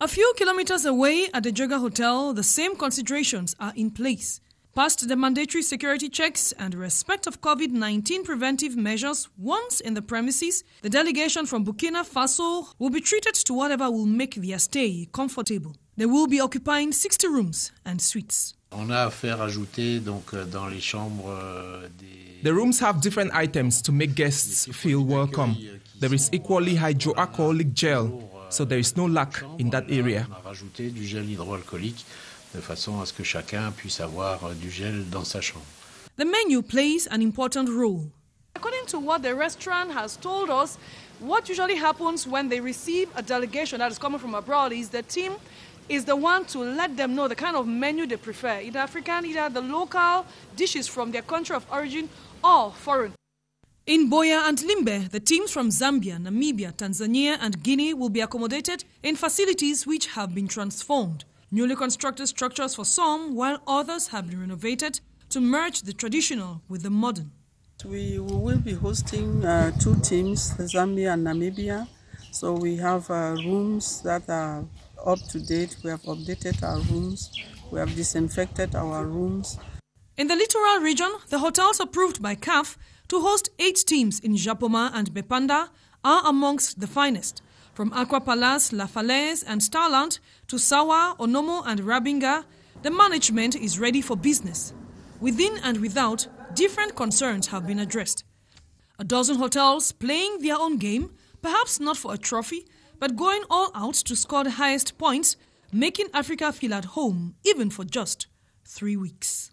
A few kilometers away at the Joga Hotel, the same considerations are in place. Past the mandatory security checks and respect of COVID-19 preventive measures once in the premises, the delegation from Burkina Faso will be treated to whatever will make their stay comfortable. They will be occupying 60 rooms and suites. The rooms have different items to make guests feel welcome. There is equally hydroalcoholic gel, so there is no lack in that area. De façon à ce que chacun puisse avoir du gel dans sa chambre. The menu plays an important role. According to what the restaurant has told us, what usually happens when they receive a delegation that is coming from abroad is the team is the one to let them know the kind of menu they prefer, either African, either the local dishes from their country of origin or foreign. In Boya and Limbe, the teams from Zambia, Namibia, Tanzania and Guinea will be accommodated in facilities which have been transformed. Newly constructed structures for some, while others have been renovated to merge the traditional with the modern. We will be hosting two teams, Zambia and Namibia. So we have rooms that are up to date. We have updated our rooms. We have disinfected our rooms. In the littoral region, the hotels approved by CAF to host 8 teams in Japoma and Bepanda are amongst the finest. From Aqua Palace, La Falaise and Starland to Sawa, Onomo and Rabinga, the management is ready for business. Within and without, different concerns have been addressed. A dozen hotels playing their own game, perhaps not for a trophy, but going all out to score the highest points, making Africa feel at home even for just 3 weeks.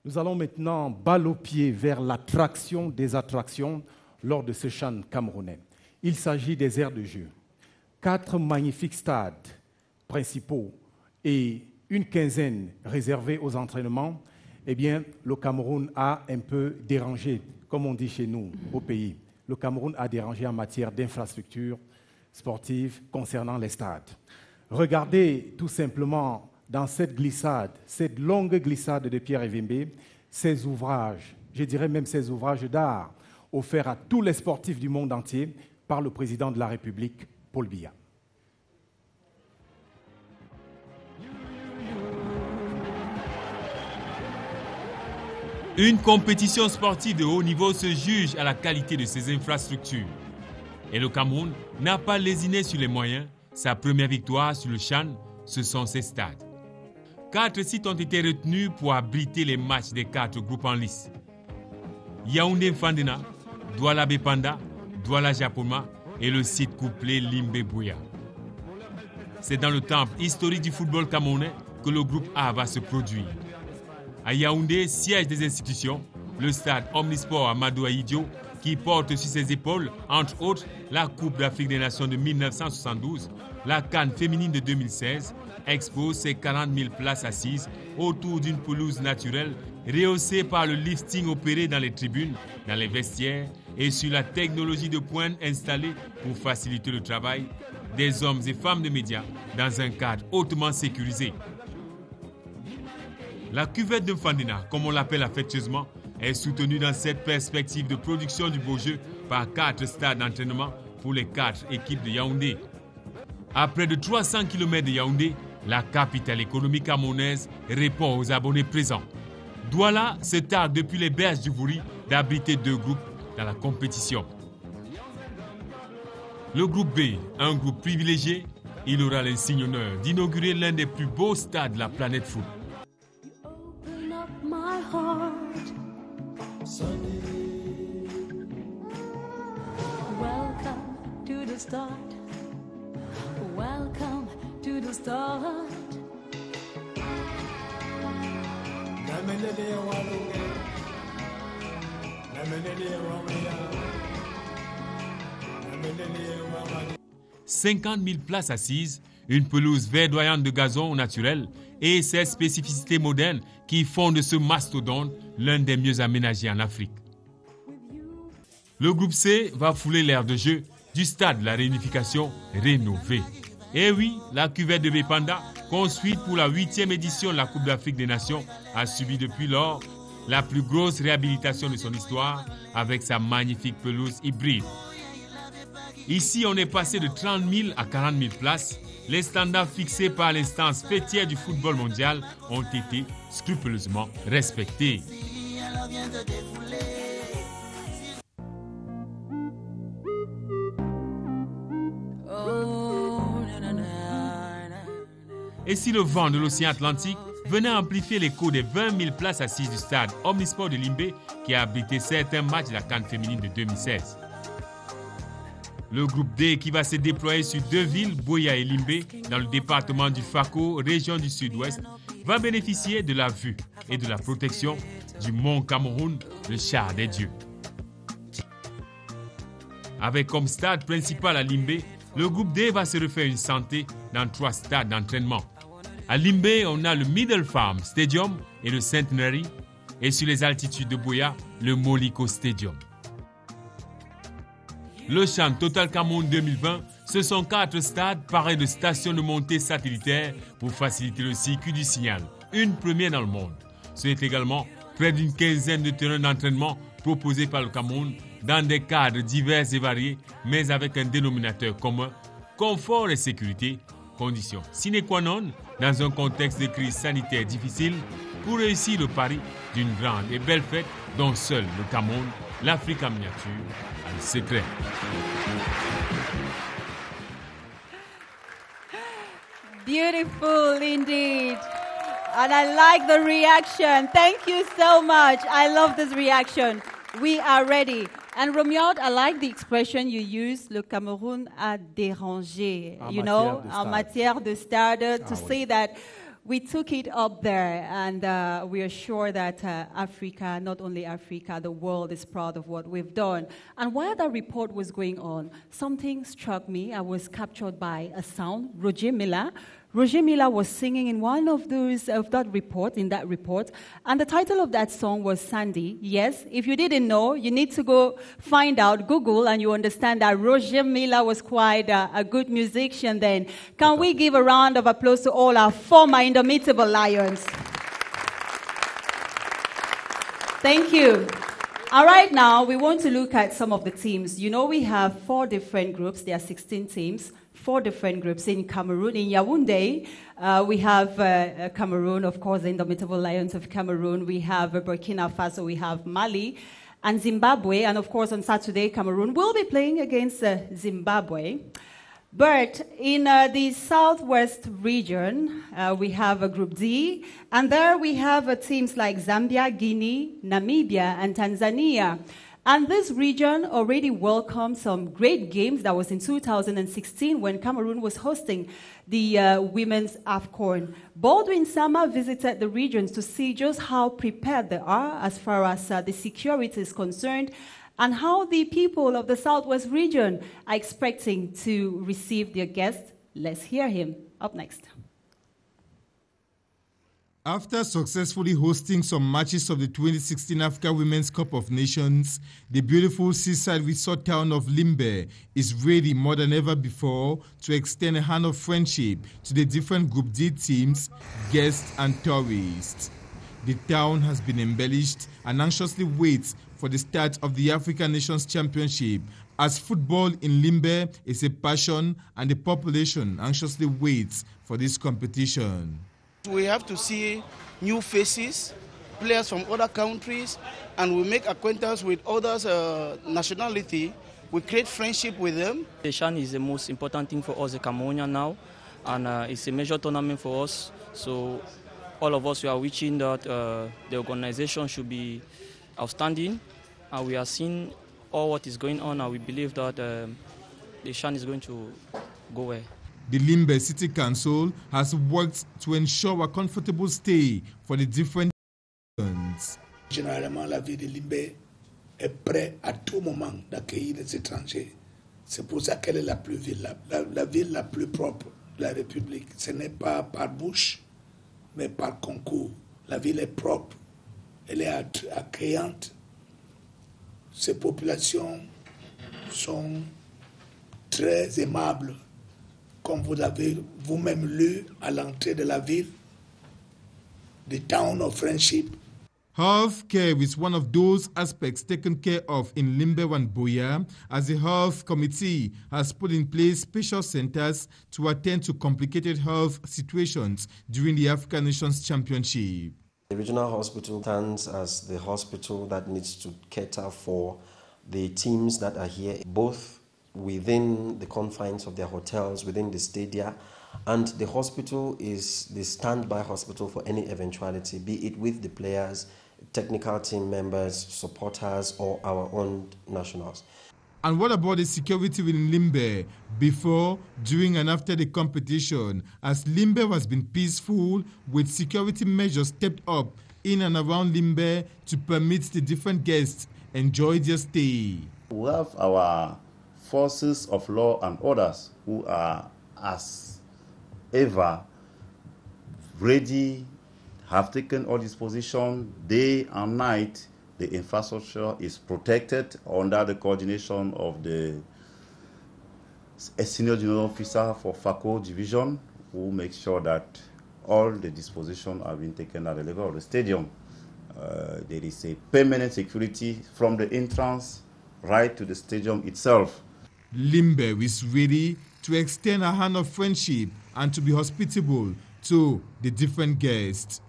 Nous allons maintenant balle au pied vers l'attraction des attractions lors de ce CHAN camerounais. Il s'agit des aires de jeu. 4 magnifiques stades principaux et une quinzaine réservés aux entraînements. Eh bien, le Cameroun a un peu dérangé, comme on dit chez nous, au pays. Le Cameroun a dérangé en matière d'infrastructures sportives concernant les stades. Regardez tout simplement dans cette glissade, cette longue glissade de Pierre Evimbe, ces ouvrages je dirais même ces ouvrages d'art, offerts à tous les sportifs du monde entier par le président de la République, Paul Biya. Une compétition sportive de haut niveau se juge à la qualité de ses infrastructures. Et le Cameroun n'a pas lésiné sur les moyens. Sa première victoire sur le CHAN, ce sont ses stades. 4 sites ont été retenus pour abriter les matchs des 4 groupes en lice. Yaoundé Mfandena, Douala Bepanda, Douala Japoma et le site couplé Limbe Bouya. C'est dans le temple historique du football camerounais que le groupe A va se produire. À Yaoundé, siège des institutions, le stade Omnisport Amadou Ahidjo, qui porte sur ses épaules, entre autres, la Coupe d'Afrique des Nations de 1972, la CAN féminine de 2016, expose ses 40 000 places assises autour d'une pelouse naturelle rehaussée par le lifting opéré dans les tribunes, dans les vestiaires et sur la technologie de pointe installée pour faciliter le travail des hommes et femmes de médias dans un cadre hautement sécurisé. La cuvette de Mfandena, comme on l'appelle affectueusement, est soutenue dans cette perspective de production du beau jeu par 4 stades d'entraînement pour les 4 équipes de Yaoundé. À près de 300 km de Yaoundé, la capitale économique camerounaise répond aux abonnés présents. Douala se targue depuis les berges du Vouri d'abriter 2 groupes dans la compétition. Le groupe B, un groupe privilégié, il aura l'insigne honneur d'inaugurer l'un des plus beaux stades de la planète foot. My heart, Sunday. Welcome to the start. Welcome to the start. « 50 000 places assises, une pelouse verdoyante de gazon naturel et ses spécificités modernes qui font de ce mastodonte l'un des mieux aménagés en Afrique. Le groupe C va fouler l'aire de jeu du stade de la réunification rénové. Et oui, la cuvette de Bepanda, construite pour la 8e édition de la Coupe d'Afrique des Nations, a subi depuis lors la plus grosse réhabilitation de son histoire avec sa magnifique pelouse hybride. Ici, on est passé de 30 000 à 40 000 places. Les standards fixés par l'instance fêtière du football mondial ont été scrupuleusement respectés. Et si le vent de l'océan Atlantique venait amplifier l'écho des 20 000 places assises du stade Omnisport de Limbe qui a abrité certains matchs de la CAN féminine de 2016. Le groupe D qui va se déployer sur 2 villes, Bouya et Limbe, dans le département du Fako, région du sud-ouest, va bénéficier de la vue et de la protection du mont Cameroun, le char des dieux. Avec comme stade principal à Limbe, le groupe D va se refaire une santé dans 3 stades d'entraînement. À Limbe, on a le Middle Farm Stadium et le Centenary, et sur les altitudes de Bouya, le Moliko Stadium. Le CHAN Total Cameroun 2020, ce sont 4 stades parés de stations de montée satellitaires pour faciliter le circuit du signal, une première dans le monde. C'est également près d'une quinzaine de terrains d'entraînement proposés par le Cameroun dans des cadres divers et variés, mais avec un dénominateur commun, confort et sécurité, conditions sine qua non dans un contexte de crise sanitaire difficile pour réussir le pari d'une grande et belle fête dont seul le Cameroun, l'Afrique en miniature, a le secret. Beautiful indeed. And I like the reaction. Thank you so much. I love this reaction. We are ready. And Romuald, I like the expression you use, le Cameroun a dérangé, en matière de stade, to say that we took it up there, and we are sure that Africa, not only Africa, the world is proud of what we've done. And while that report was going on, something struck me. I was captured by a sound. Roger Milla was singing in one of those in that report, and the title of that song was Sandy. Yes, if you didn't know, you need to go find out, Google, and you understand that Roger Milla was quite a good musician then. Can we give a round of applause to all our former Indomitable Lions? Thank you. All right, now we want to look at some of the teams. You know, we have 4 different groups. There are 16 teams, 4 different groups in Cameroon. In Yaoundé, we have Cameroon, of course, the Indomitable Lions of Cameroon. We have Burkina Faso, we have Mali, and Zimbabwe. And of course, on Saturday, Cameroon will be playing against Zimbabwe. But in the southwest region, we have a Group D, and there we have teams like Zambia, Guinea, Namibia, and Tanzania. And this region already welcomed some great games. That was in 2016 when Cameroon was hosting the Women's AFCON. Baldwin Sama visited the regions to see just how prepared they are as far as the security is concerned, and how the people of the Southwest region are expecting to receive their guests. Let's hear him. Up next. After successfully hosting some matches of the 2016 Africa Women's Cup of Nations, the beautiful seaside resort town of Limbe is ready more than ever before to extend a hand of friendship to the different Group D teams, guests and tourists. The town has been embellished and anxiously waits for the start of the African Nations Championship, as football in Limbe is a passion and the population anxiously waits for this competition. We have to see new faces, players from other countries, and we make acquaintance with others' nationality. We create friendship with them. The CHAN is the most important thing for us, the Cameroonian now, and it's a major tournament for us. So all of us, we are wishing that the organization should be outstanding, and we are seeing all what is going on, and we believe that the CHAN is going to go well. The Limbe City Council has worked to ensure a comfortable stay for the different nations. Généralement, la ville de Limbe est prête à tout moment d'accueillir les étrangers. C'est pour ça qu'elle est la ville la plus propre de la République. Ce n'est pas par bouche, mais par concours. La ville est propre, elle est accueillante. Ces populations sont très aimables. Comme vous avez vous-même lu à l'entrée de la ville, the town of friendship. Healthcare is one of those aspects taken care of in Limbe and Buea, as the health committee has put in place special centers to attend to complicated health situations during the African Nations Championship. The regional hospital stands as the hospital that needs to cater for the teams that are here, both within the confines of their hotels, within the stadia, and the hospital is the standby hospital for any eventuality, be it with the players, technical team members, supporters, or our own nationals. And what about the security within Limbe before, during and after the competition, as Limbe has been peaceful with security measures stepped up in and around Limbe to permit the different guests enjoy their stay? We have our forces of law and orders who are as ever ready, have taken all disposition day and night. The infrastructure is protected under the coordination of a senior general officer for FACO division, who makes sure that all the dispositions are being taken at the level of the stadium. There is a permanent security from the entrance right to the stadium itself. Limbe is ready to extend a hand of friendship and to be hospitable to the different guests.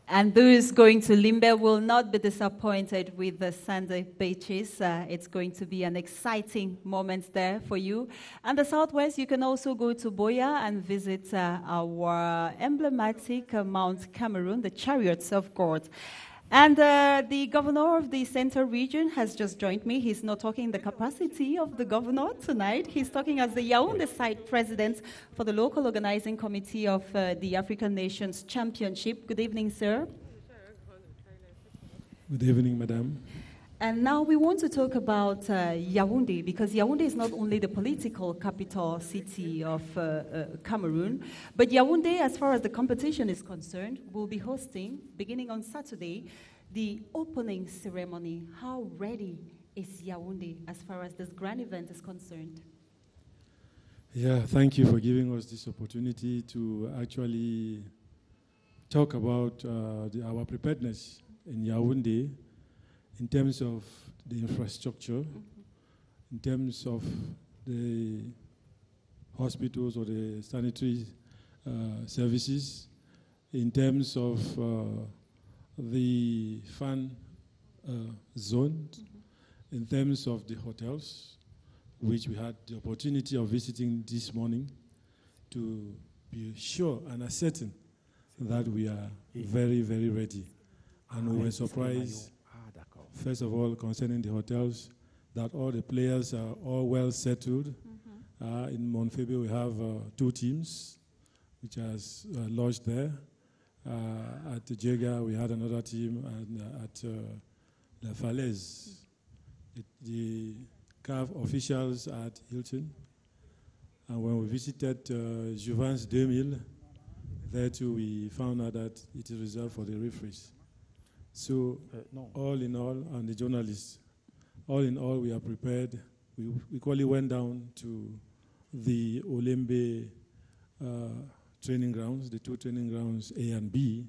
And those going to Limbe will not be disappointed with the Sunday beaches. It's going to be an exciting moment there for you. And the Southwest, you can also go to Buea and visit our emblematic Mount Cameroon, the Chariots of God. And the governor of the Central Region has just joined me. He's not talking in the capacity of the governor tonight. He's talking as the Yaoundé site president for the local organizing committee of the African Nations Championship. Good evening, sir. Good evening, madam. And now we want to talk about Yaoundé, because Yaoundé is not only the political capital city of Cameroon, but Yaoundé, as far as the competition is concerned, will be hosting, beginning on Saturday, the opening ceremony. How ready is Yaoundé as far as this grand event is concerned? Yeah, thank you for giving us this opportunity to actually talk about our preparedness in Yaoundé in terms of the infrastructure, in terms of the hospitals or the sanitary services, in terms of the fan zone, in terms of the hotels, which we had the opportunity of visiting this morning, to be sure and certain that we are very, very ready. And we were surprised, first of all, concerning the hotels, that all the players are all well settled. In Monfebe, we have 2 teams which has lodged there. At Jega, we had another team, and at La Falaise, the CAF officials at Hilton. And when we visited Jouvence 2000, there too we found out that it is reserved for the referees. So all in all, and the journalists, all in all, we are prepared. We equally went down to the Olembe training grounds, the 2 training grounds A and B,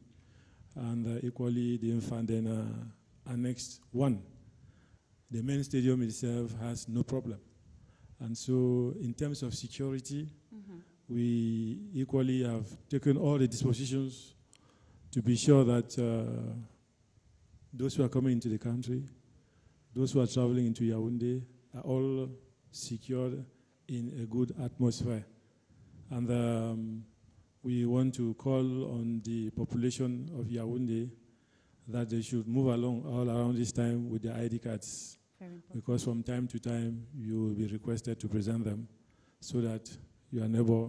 and equally the Mfandena Annex 1. The main stadium itself has no problem. And so in terms of security, we equally have taken all the dispositions to be sure that those who are coming into the country, those who are traveling into Yaoundé, are all secured in a good atmosphere. And we want to call on the population of Yaoundé that they should move along all around this time with their ID cards. Because from time to time, you will be requested to present them so that your neighbor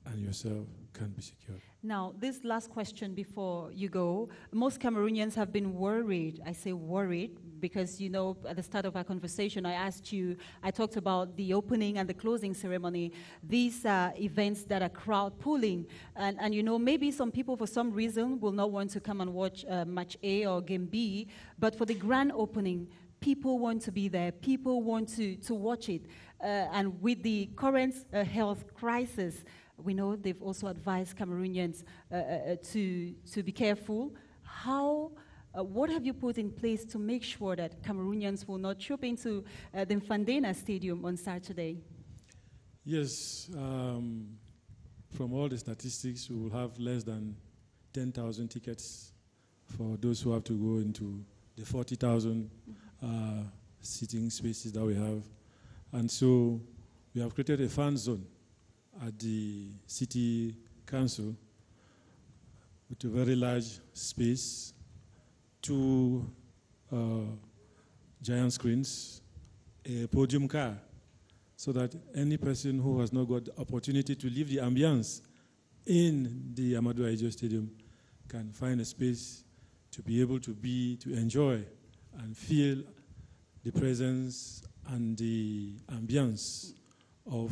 and yourself can be secure. Now, this last question before you go. Most Cameroonians have been worried. I say worried because, you know, at the start of our conversation, I talked about the opening and the closing ceremony. These are events that are crowd pulling. And you know, maybe some people, for some reason, will not want to come and watch match A or game B. But for the grand opening, people want to be there. People want to watch it. And with the current health crisis, we know they've also advised Cameroonians to be careful. What have you put in place to make sure that Cameroonians will not troop into the Mfandena Stadium on Saturday? Yes, from all the statistics, we will have less than 10,000 tickets for those who have to go into the 40,000 seating spaces that we have. And so we have created a fan zone at the city council with a very large space, 2 giant screens, a podium car, so that any person who has not got the opportunity to leave the ambience in the Amadou Ahidjo Stadium can find a space to be able to enjoy and feel the presence and the ambience of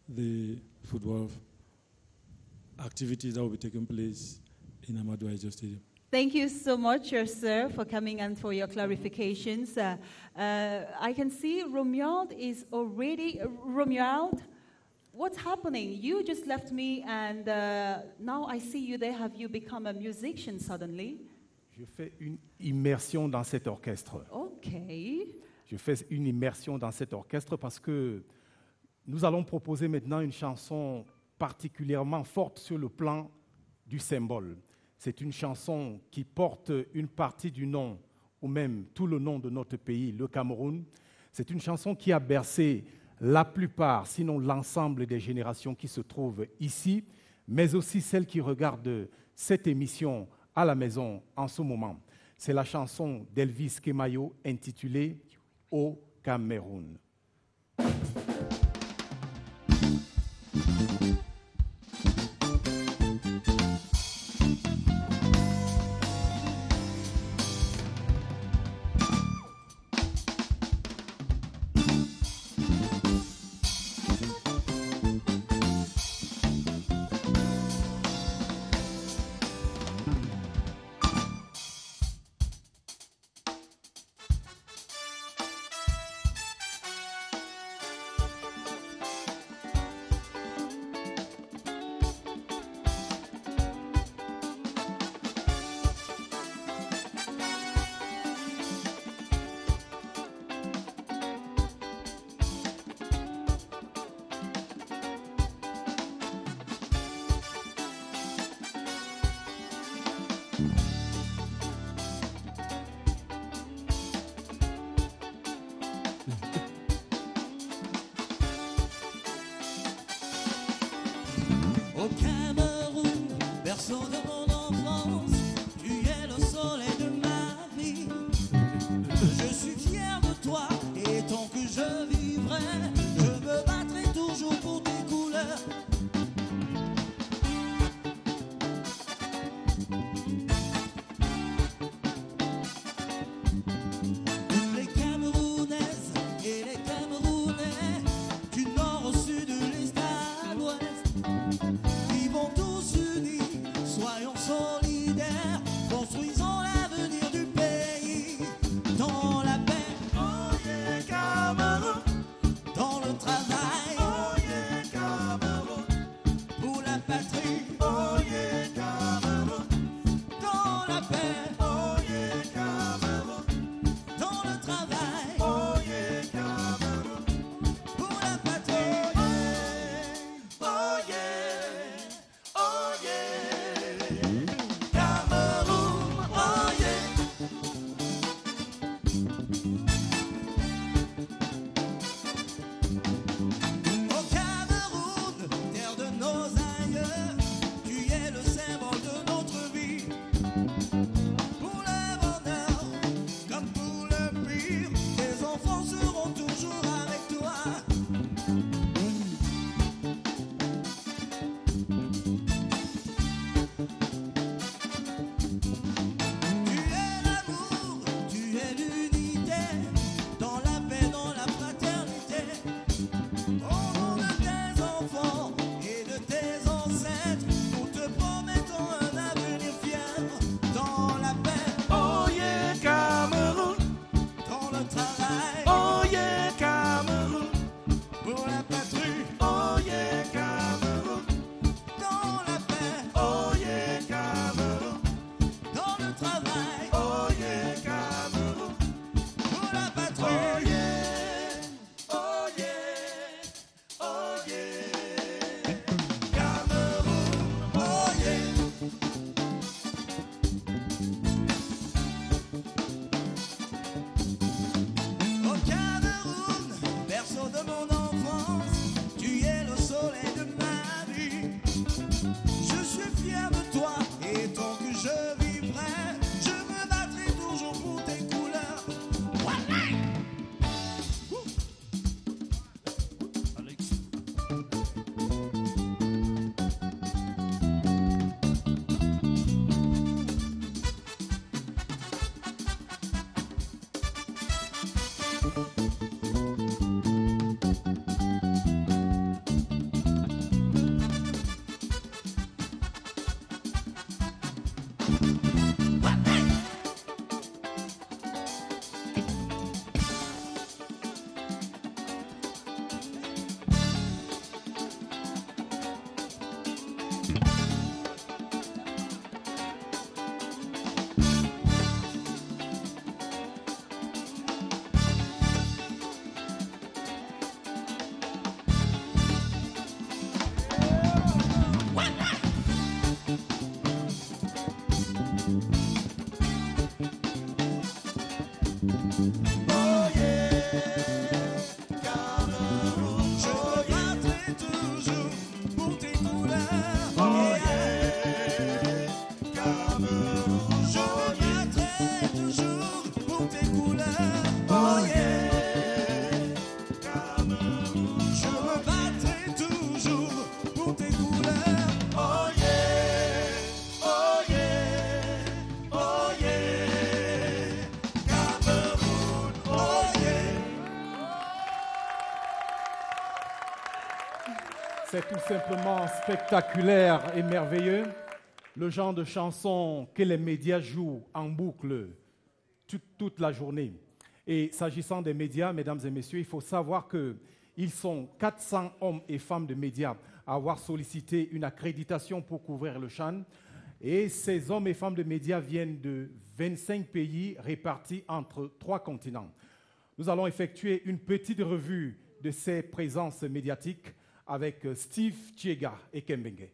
the football activities that will be taking place in Amadou Ahidjo Stadium. Thank you so much, sir, for coming and for your clarifications. I can see Romuald is already... Romuald, what's happening? You just left me and now I see you there. Have you become a musician suddenly? Je fais une immersion dans cet orchestre. OK. Je fais une immersion dans cet orchestre parce que nous allons proposer maintenant une chanson particulièrement forte sur le plan du symbole. C'est une chanson qui porte une partie du nom, ou même tout le nom de notre pays, le Cameroun. C'est une chanson qui a bercé la plupart, sinon l'ensemble des générations qui se trouvent ici, mais aussi celles qui regardent cette émission à la maison en ce moment. C'est la chanson d'Elvis Kemayo intitulée « Au Cameroun ». Au Cameroun, berceau de mon enfance, tu es le soleil de ma vie. Je suis fier de toi et tant que je vivrai, je me battrai toujours pour tes couleurs. Toutes les Camerounaises et les Camerounais, du nord au sud, de l'est à l'ouest, vivons tous unis, soyons solidaires, construisons l'avenir du pays dans la paix. Oh yeah, Cameroun, dans le travail. Oh yeah, Cameroun, pour la patrie. Oh yeah, Cameroun, dans la paix. Oh yeah, Cameroun, dans le travail. Oh yeah, Cameroun, pour la patrie. Oh yeah, oh yeah, Cameroun, oh yeah. Au Cameroun, terre de nos aïeux, tu es le symbole de notre vie. Pour le bonheur, comme pour le pire, tes enfants seront toujours avec toi. Tu es l'amour, tu es l'unité, dans la paix, dans la fraternité. Au nom de tes enfants et de tes ancêtres, nous te promettons un avenir fier dans la paix. Oh yeah, Cameroun, dans le travail. Oh yeah, Cameroun, pour la patrie. Oh yeah, Cameroun, dans la paix. Oh yeah, Cameroun, dans le travail. Oh yeah, Cameroun, pour la patrie. Oh yeah, oh yeah, oh yeah, Cameroun, oh yeah. Au Cameroun, berceau de mon enfance, tu es le soleil de ma vie. Je suis fier de toi et tant que je vivrai, je me battrai toujours pour tes couleurs. Voilà. Oh yeah, Cameroun, je me battrai toujours pour tes couleurs. Oh yeah, Cameroun, je me battrai toujours pour tes couleurs. Oh yeah, Cameroun, je me battrai toujours pour tes couleurs. Oh yeah, oh yeah, oh yeah, Cameroun, oh yeah. C'est tout simplement spectaculaire et merveilleux, le genre de chanson que les médias jouent en boucle toute la journée. Et s'agissant des médias, mesdames et messieurs, il faut savoir qu'ils sont 400 hommes et femmes de médias à avoir sollicité une accréditation pour couvrir le CHAN. Et ces hommes et femmes de médias viennent de 25 pays répartis entre 3 continents. Nous allons effectuer une petite revue de ces présences médiatiques avec Steve Chiega et Kembenge.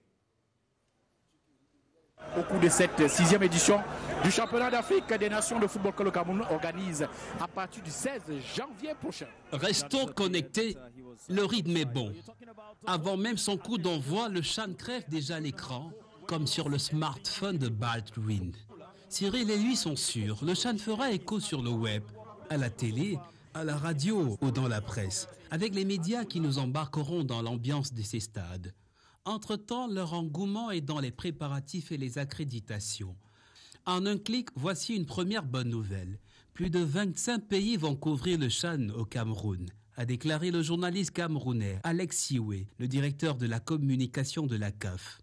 Au cours de cette 6e édition du championnat d'Afrique des nations de football que le Cameroun organise à partir du 16 janvier prochain. Restons connectés, le rythme est bon. Avant même son coup d'envoi, le CHAN crève déjà l'écran, comme sur le smartphone de Baldwin. Cyril et lui sont sûrs, le CHAN fera écho sur le web, à la télé, à la radio ou dans la presse, avec les médias qui nous embarqueront dans l'ambiance de ces stades. Entre-temps, leur engouement est dans les préparatifs et les accréditations. En un clic, voici une première bonne nouvelle. Plus de 25 pays vont couvrir le CHAN au Cameroun, a déclaré le journaliste camerounais Alex Siwe, le directeur de la communication de la CAF.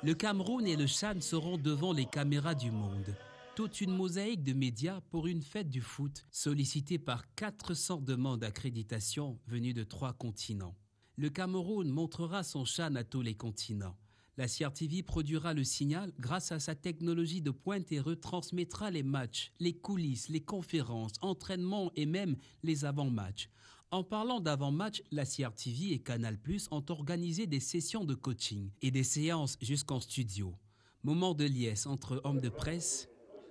Le Cameroun et le CHAN seront devant les caméras du monde. Toute une mosaïque de médias pour une fête du foot sollicitée par 400 demandes d'accréditation venues de 3 continents. Le Cameroun montrera son CHAN à tous les continents. La CRTV produira le signal grâce à sa technologie de pointe et retransmettra les matchs, les coulisses, les conférences, entraînements et même les avant-matchs. En parlant d'avant-match, la CRTV et Canal+ ont organisé des sessions de coaching et des séances jusqu'en studio. Moment de liesse entre hommes de presse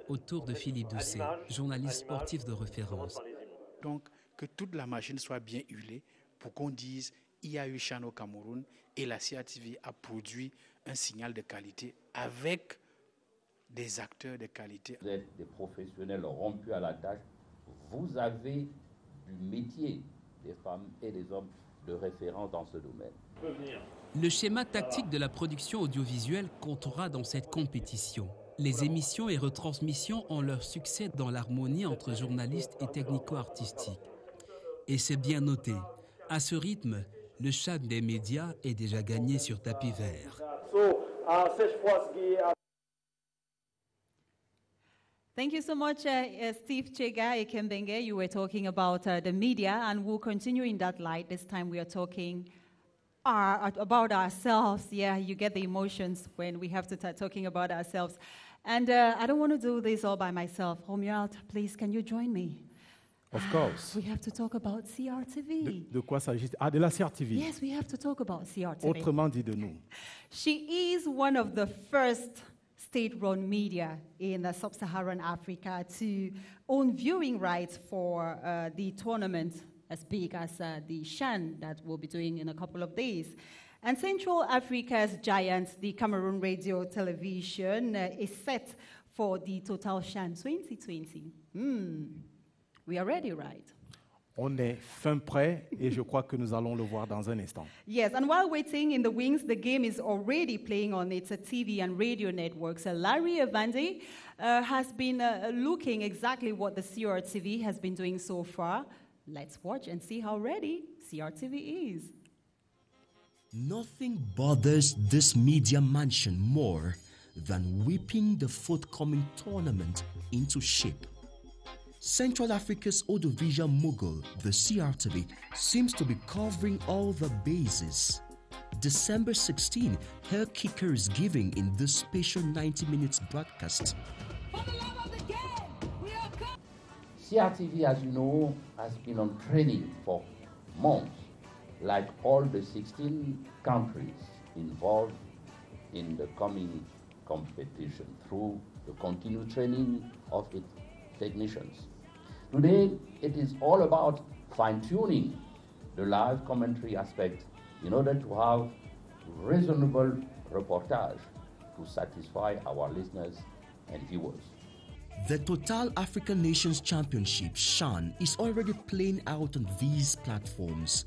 autour de Philippe Doucet, journaliste sportif de référence. Donc, que toute la machine soit bien huilée pour qu'on dise il y a eu CHAN au Cameroun et la CRTV a produit un signal de qualité avec des acteurs de qualité. Vous êtes des professionnels rompus à la tâche. Vous avez du métier des femmes et des hommes de référence dans ce domaine. Le schéma tactique de la production audiovisuelle comptera dans cette compétition. Les émissions et retransmissions ont leur succès dans l'harmonie entre journalistes et technico-artistiques. Et c'est bien noté. À ce rythme, le CHAN des médias est déjà gagné sur tapis vert. Thank you so much, Steve Chega Ekembenge. You were talking about the media, and we'll continue in that light. This time we are talking about ourselves. Yeah, you get the emotions when we have to start talking about ourselves. And I don't want to do this all by myself. Romuald, please, can you join me? Of course. We have to talk about CRTV. De quoi s'agit-il? Ah, de la CRTV. Yes, we have to talk about CRTV. Autrement dit de nous. She is one of the first state-run media in sub-Saharan Africa to own viewing rights for the tournament as big as the CHAN that we'll be doing in a couple of days. And Central Africa's giant, the Cameroon Radio Television, is set for the Total CHAN 2020. We are ready, right? On est fin prêt et je crois que nous allons le voir dans un instant. Yes, and while waiting in the wings, the game is already playing on its TV and radio networks. Larry Evande has been looking exactly what the CRTV has been doing so far. Let's watch and see how ready CRTV is. Nothing bothers this media mansion more than whipping the forthcoming tournament into shape. Central Africa's audiovisual mogul, the CRTV, seems to be covering all the bases. December 16, her kicker is giving in this special 90 minutes broadcast. CRTV, as you know, has been on training for months, like all the 16 countries involved in the coming competition, through the continued training of its technicians. Today, it is all about fine-tuning the live commentary aspect in order to have reasonable reportage to satisfy our listeners and viewers. The Total African Nations Championship, CHAN, is already playing out on these platforms.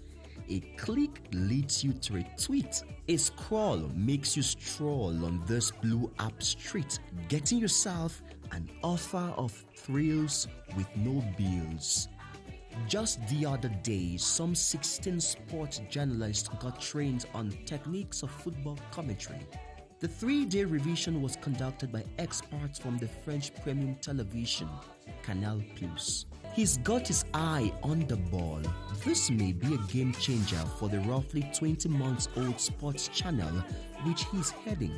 A click leads you to a tweet. A scroll makes you stroll on this blue app street, getting yourself an offer of thrills with no bills. Just the other day, some 16 sports journalists got trained on techniques of football commentary. The 3-day revision was conducted by experts from the French premium television, Canal+. He's got his eye on the ball. This may be a game changer for the roughly 20-month-old sports channel which he's heading.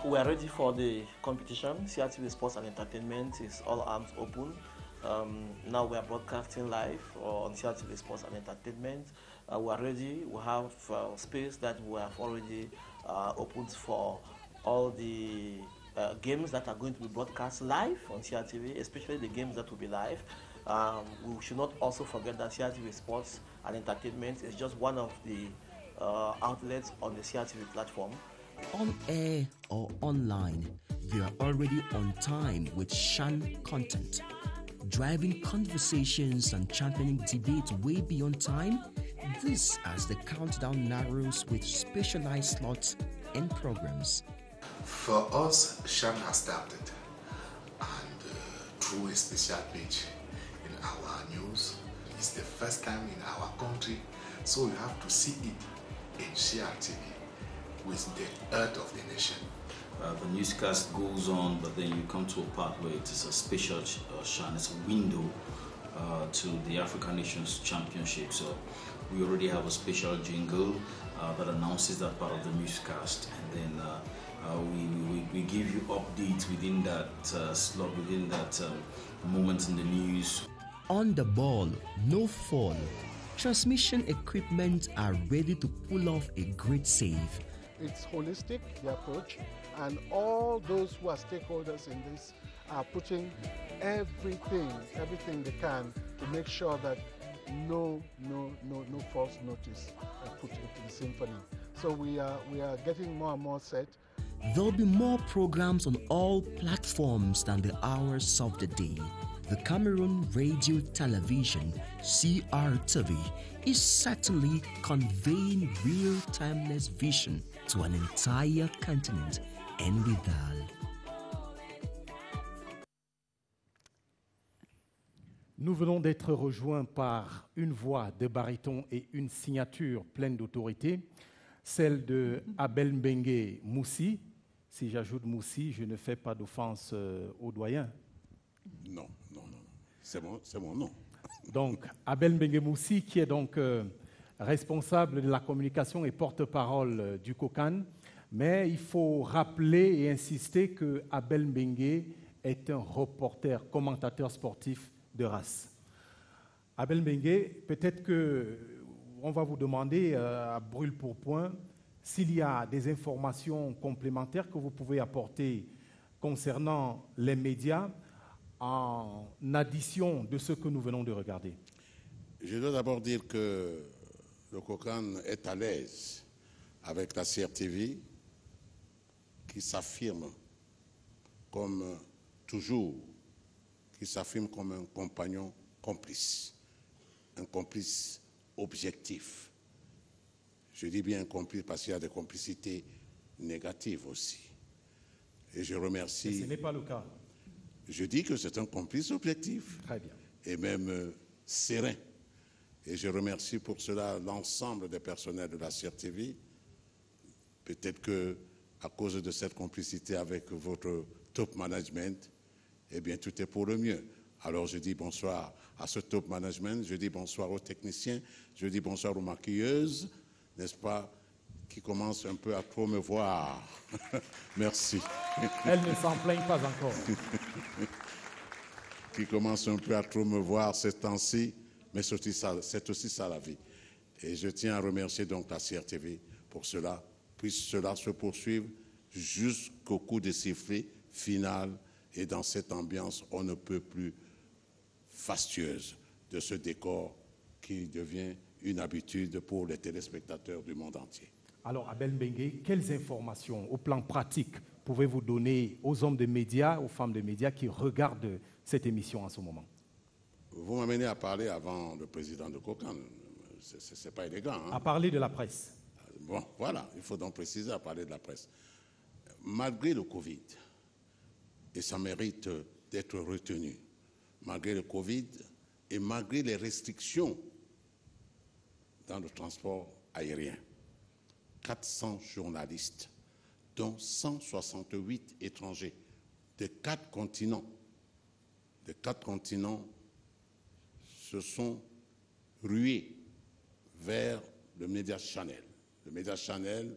We are ready for the competition. CRTV Sports and Entertainment is all arms open. Now we are broadcasting live on CRTV Sports and Entertainment. We are ready. We have space that we have already opened for all the games that are going to be broadcast live on CRTV, especially the games that will be live. We should not also forget that CRTV Sports and Entertainment is just one of the outlets on the CRTV platform. On air or online, they are already on time with Shan content. Driving conversations and championing debate way beyond time, this as the countdown narrows with specialized slots and programs. For us, Shan has started, and through a special page in our news, it's the first time in our country, so you have to see it in CRTV with the heart of the nation. The newscast goes on, but then you come to a part where it is a special Shan, it's a window to the African Nations Championship. So we already have a special jingle that announces that part of the newscast, and then we give you updates within that slot, within that moment in the news. On the ball, no fall. Transmission equipment are ready to pull off a great save. It's holistic, the approach, and all those who are stakeholders in this are putting everything they can to make sure that no false notice are put into the symphony. So we are getting more and more set. There'll be more programs on all platforms than the hours of the day. The Cameroon Radio Television, CRTV, is certainly conveying real timeless vision to an entire continent and withal. Nous venons d'être rejoints par une voix de baryton et une signature pleine d'autorité, celle de Abel Mbengue Moussi. Si j'ajoute Moussi, je ne fais pas d'offense au doyen. Non. C'est mon nom. Donc, Abel Mbengue Moussi, qui est donc responsable de la communication et porte-parole du COCAN. Mais il faut rappeler et insister que Abel Mbengue est un reporter, commentateur sportif de race. Abel Mbengue, peut-être qu'on va vous demander à brûle pour point s'il y a des informations complémentaires que vous pouvez apporter concernant les médias en addition de ce que nous venons de regarder. Je dois d'abord dire que le COCAN est à l'aise avec la CRTV qui s'affirme comme toujours, qui s'affirme comme un compagnon complice, un complice objectif. Je dis bien complice parce qu'il y a des complicités négatives aussi. Et je remercie... Mais ce n'est pas le cas. Je dis que c'est un complice objectif. Très bien. Et même serein. Et je remercie pour cela l'ensemble des personnels de la CRTV. Peut-être que à cause de cette complicité avec votre top management, eh bien tout est pour le mieux. Alors je dis bonsoir à ce top management, je dis bonsoir aux techniciens, je dis bonsoir aux maquilleuses, n'est-ce pas, qui commencent un peu à trop me voir. Merci. Elles ne s'en plaignent pas encore. Qui commencent un peu à trop me voir ces temps-ci, mais c'est aussi ça la vie. Et je tiens à remercier donc la CRTV pour cela. Puisse cela se poursuivre jusqu'au coup de sifflet final et dans cette ambiance on ne peut plus fastueuse de ce décor qui devient une habitude pour les téléspectateurs du monde entier. Alors Abel Mbengue, quelles informations au plan pratique pouvez-vous donner aux hommes de médias, aux femmes de médias qui regardent cette émission en ce moment? Vous m'amenez à parler avant le président de COCAN, c'est pas élégant. Hein? À parler de la presse. Bon, voilà, il faut donc préciser à parler de la presse. Malgré le Covid, et ça mérite d'être retenu, malgré le Covid et malgré les restrictions dans le transport aérien, 400 journalistes, dont 168 étrangers, de 4 continents, se sont rués vers le Media Channel. Le Media Channel,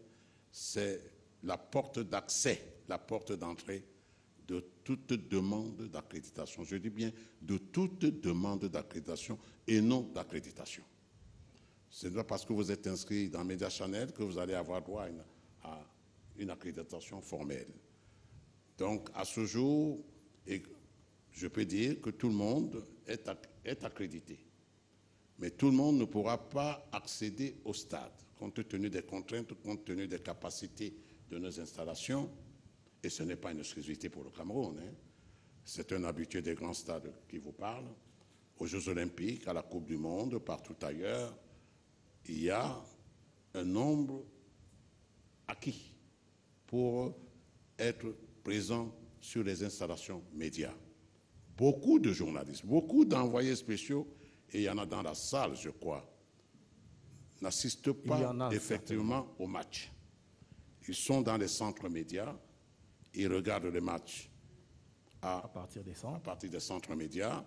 c'est la porte d'accès, la porte d'entrée de toute demande d'accréditation. Je dis bien de toute demande d'accréditation et non d'accréditation. Ce n'est pas parce que vous êtes inscrit dans Media Channel que vous allez avoir droit à une accréditation formelle. Donc, à ce jour, je peux dire que tout le monde est accrédité. Mais tout le monde ne pourra pas accéder au stade, compte tenu des contraintes, compte tenu des capacités de nos installations. Et ce n'est pas une exclusivité pour le Cameroun. Hein. C'est un habitué des grands stades qui vous parle. Aux Jeux Olympiques, à la Coupe du Monde, partout ailleurs, il y a un nombre acquis pour être présent sur les installations médias. Beaucoup de journalistes, beaucoup d'envoyés spéciaux, et il y en a dans la salle, je crois, n'assistent pas effectivement au match. Ils sont dans les centres médias, ils regardent les matchs à partir des centres médias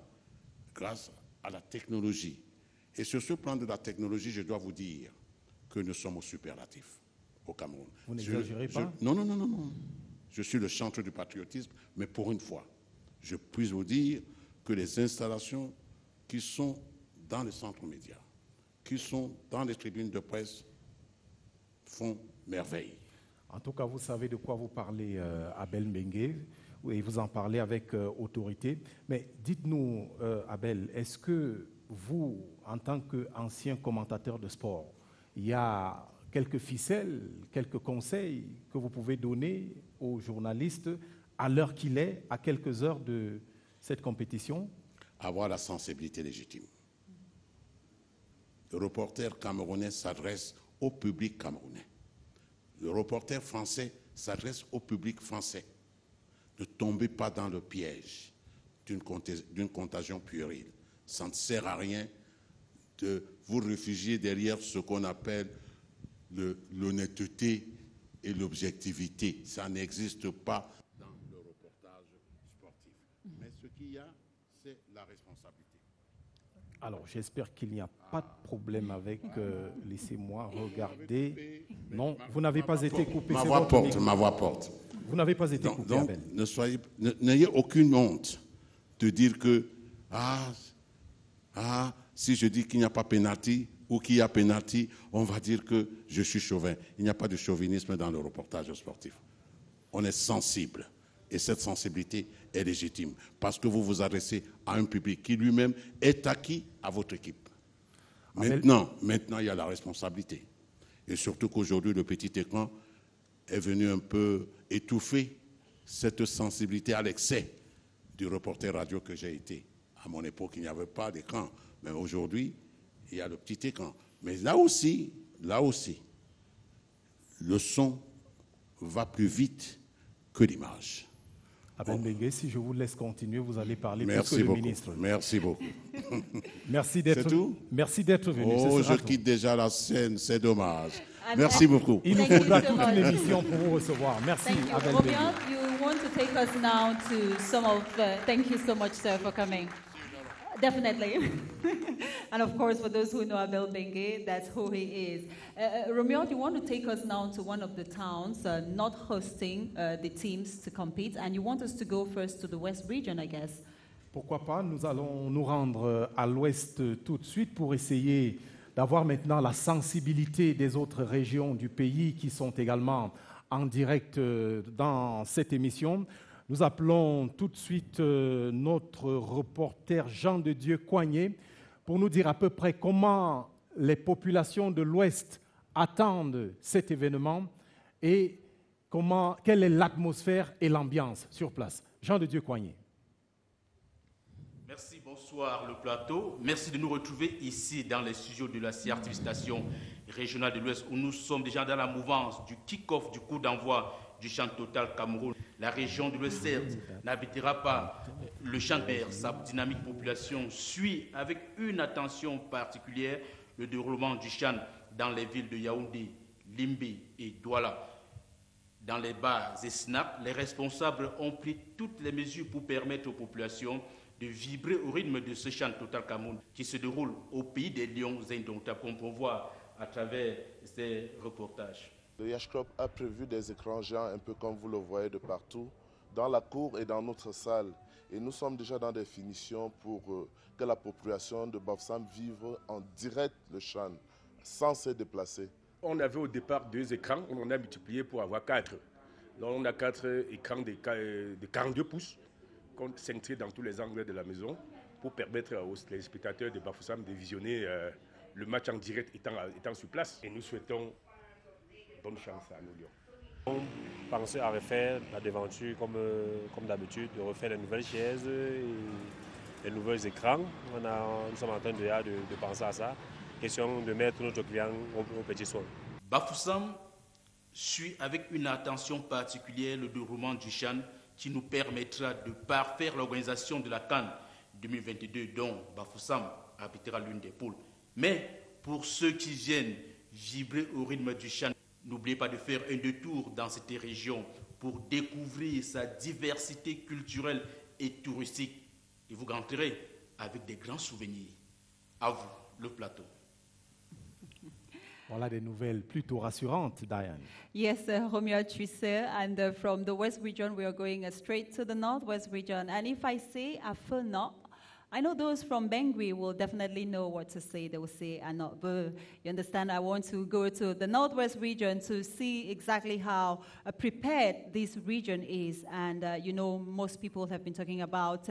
grâce à la technologie. Et sur ce plan de la technologie, je dois vous dire que nous sommes au superlatif au Cameroun. Vous n'exagérez pas? Non. Je suis le chantre du patriotisme, mais pour une fois, je puis vous dire que les installations qui sont dans les centres médias, qui sont dans les tribunes de presse, font merveille. En tout cas, vous savez de quoi vous parlez, Abel Mbengue, et vous en parlez avec autorité. Mais dites-nous, Abel, est-ce que vous, en tant qu'ancien commentateur de sport, il y a quelques ficelles, quelques conseils que vous pouvez donner aux journalistes à l'heure qu'il est, à quelques heures de cette compétition? Avoir la sensibilité légitime. Le reporter camerounais s'adresse au public camerounais. Le reporter français s'adresse au public français. Ne tombez pas dans le piège d'une contagion puérile. Ça ne sert à rien de vous réfugier derrière ce qu'on appelle l'honnêteté et l'objectivité. Ça n'existe pas dans le reportage sportif. Mais ce qu'il y a, c'est la responsabilité. Alors, j'espère qu'il n'y a pas de problème avec... laissez-moi regarder. Non, vous n'avez pas été coupé. Ma voix porte. Vous n'avez pas été coupé, donc, Abel. N'ayez aucune honte de dire que si je dis qu'il n'y a pas pénalty ou qu'il y a pénalty, on va dire que je suis chauvin. Il n'y a pas de chauvinisme dans le reportage sportif. On est sensible. Et cette sensibilité est légitime. Parce que vous vous adressez à un public qui lui-même est acquis à votre équipe. Maintenant, il y a la responsabilité. Et surtout qu'aujourd'hui, le petit écran est venu un peu étouffer cette sensibilité à l'excès du reporter radio que j'ai été. À mon époque, il n'y avait pas d'écran. Mais aujourd'hui, il y a le petit écran. Mais là aussi, le son va plus vite que l'image. Abel Mbengue, si je vous laisse continuer, vous allez parler plus Merci que le beaucoup. ministre. Merci beaucoup. Merci d'être venu. Oh, je quitte déjà la scène, c'est dommage. Merci beaucoup. Il nous faudra toute l'émission pour vous recevoir. Merci, Thank you. Abel Romian, Mbengue. you want to take us now to some of thank you so much, sir, for coming. Definitely. And of course, for those who know Abel Mbengue, that's who he is. Romian, you want to take us now to one of the towns not hosting the teams to compete, and you want us to go first to the West region, I guess. Pourquoi pas, nous allons nous rendre à l'ouest tout de suite pour essayer d'avoir maintenant la sensibilité des autres régions du pays qui sont également en direct dans cette émission. Nous appelons tout de suite notre reporter Jean de Dieu Coignet pour nous dire à peu près comment les populations de l'Ouest attendent cet événement et quelle est l'atmosphère et l'ambiance sur place. Jean de Dieu Coignet. Merci, bonsoir le plateau. Merci de nous retrouver ici dans les studios de la CRTV Station régionale de l'Ouest où nous sommes déjà dans la mouvance du kick-off du coup d'envoi du Chant Total Cameroun. La région de l'Ouest, certes, n'habitera pas le Chant vert. Sa dynamique population suit avec une attention particulière le déroulement du Chant dans les villes de Yaoundé, Limbé et Douala. Dans les bars et snacks, les responsables ont pris toutes les mesures pour permettre aux populations de vibrer au rythme de ce Chant Total Cameroun qui se déroule au pays des lions indomptables, comme on peut voir à travers ces reportages. Le Yacht Club a prévu des écrans géants, un peu comme vous le voyez de partout, dans la cour et dans notre salle. Et nous sommes déjà dans des finitions pour que la population de Bafoussam vive en direct le chant, sans se déplacer. On avait au départ 2 écrans, on en a multiplié pour avoir 4. Donc on a 4 écrans de 42 pouces cintrés dans tous les angles de la maison pour permettre aux téléspectateurs de Bafoussam de visionner le match en direct étant sur place. Et nous souhaitons bonne chance à nos Lions. On pensait à refaire la devanture comme d'habitude, de refaire les nouvelles chaises et les nouveaux écrans. Nous sommes en train de penser à ça. Question de mettre notre client au petit soin. Bafoussam suit avec une attention particulière le déroulement du CHAN qui nous permettra de parfaire l'organisation de la CAN 2022 dont Bafoussam habitera l'une des poules. Mais pour ceux qui viennent vibrer au rythme du CHAN, n'oubliez pas de faire un détour dans cette région pour découvrir sa diversité culturelle et touristique. Et vous rentrerez avec des grands souvenirs. À vous, le plateau. Voilà des nouvelles plutôt rassurantes, Diane. Yes, Romeo Trisse, and from the West region, we are going straight to the Northwest region. And if I say Afena, I know those from Bangui will definitely know what to say. They will say Anotbu. You understand? I want to go to the Northwest region to see exactly how prepared this region is. And, you know, most people have been talking about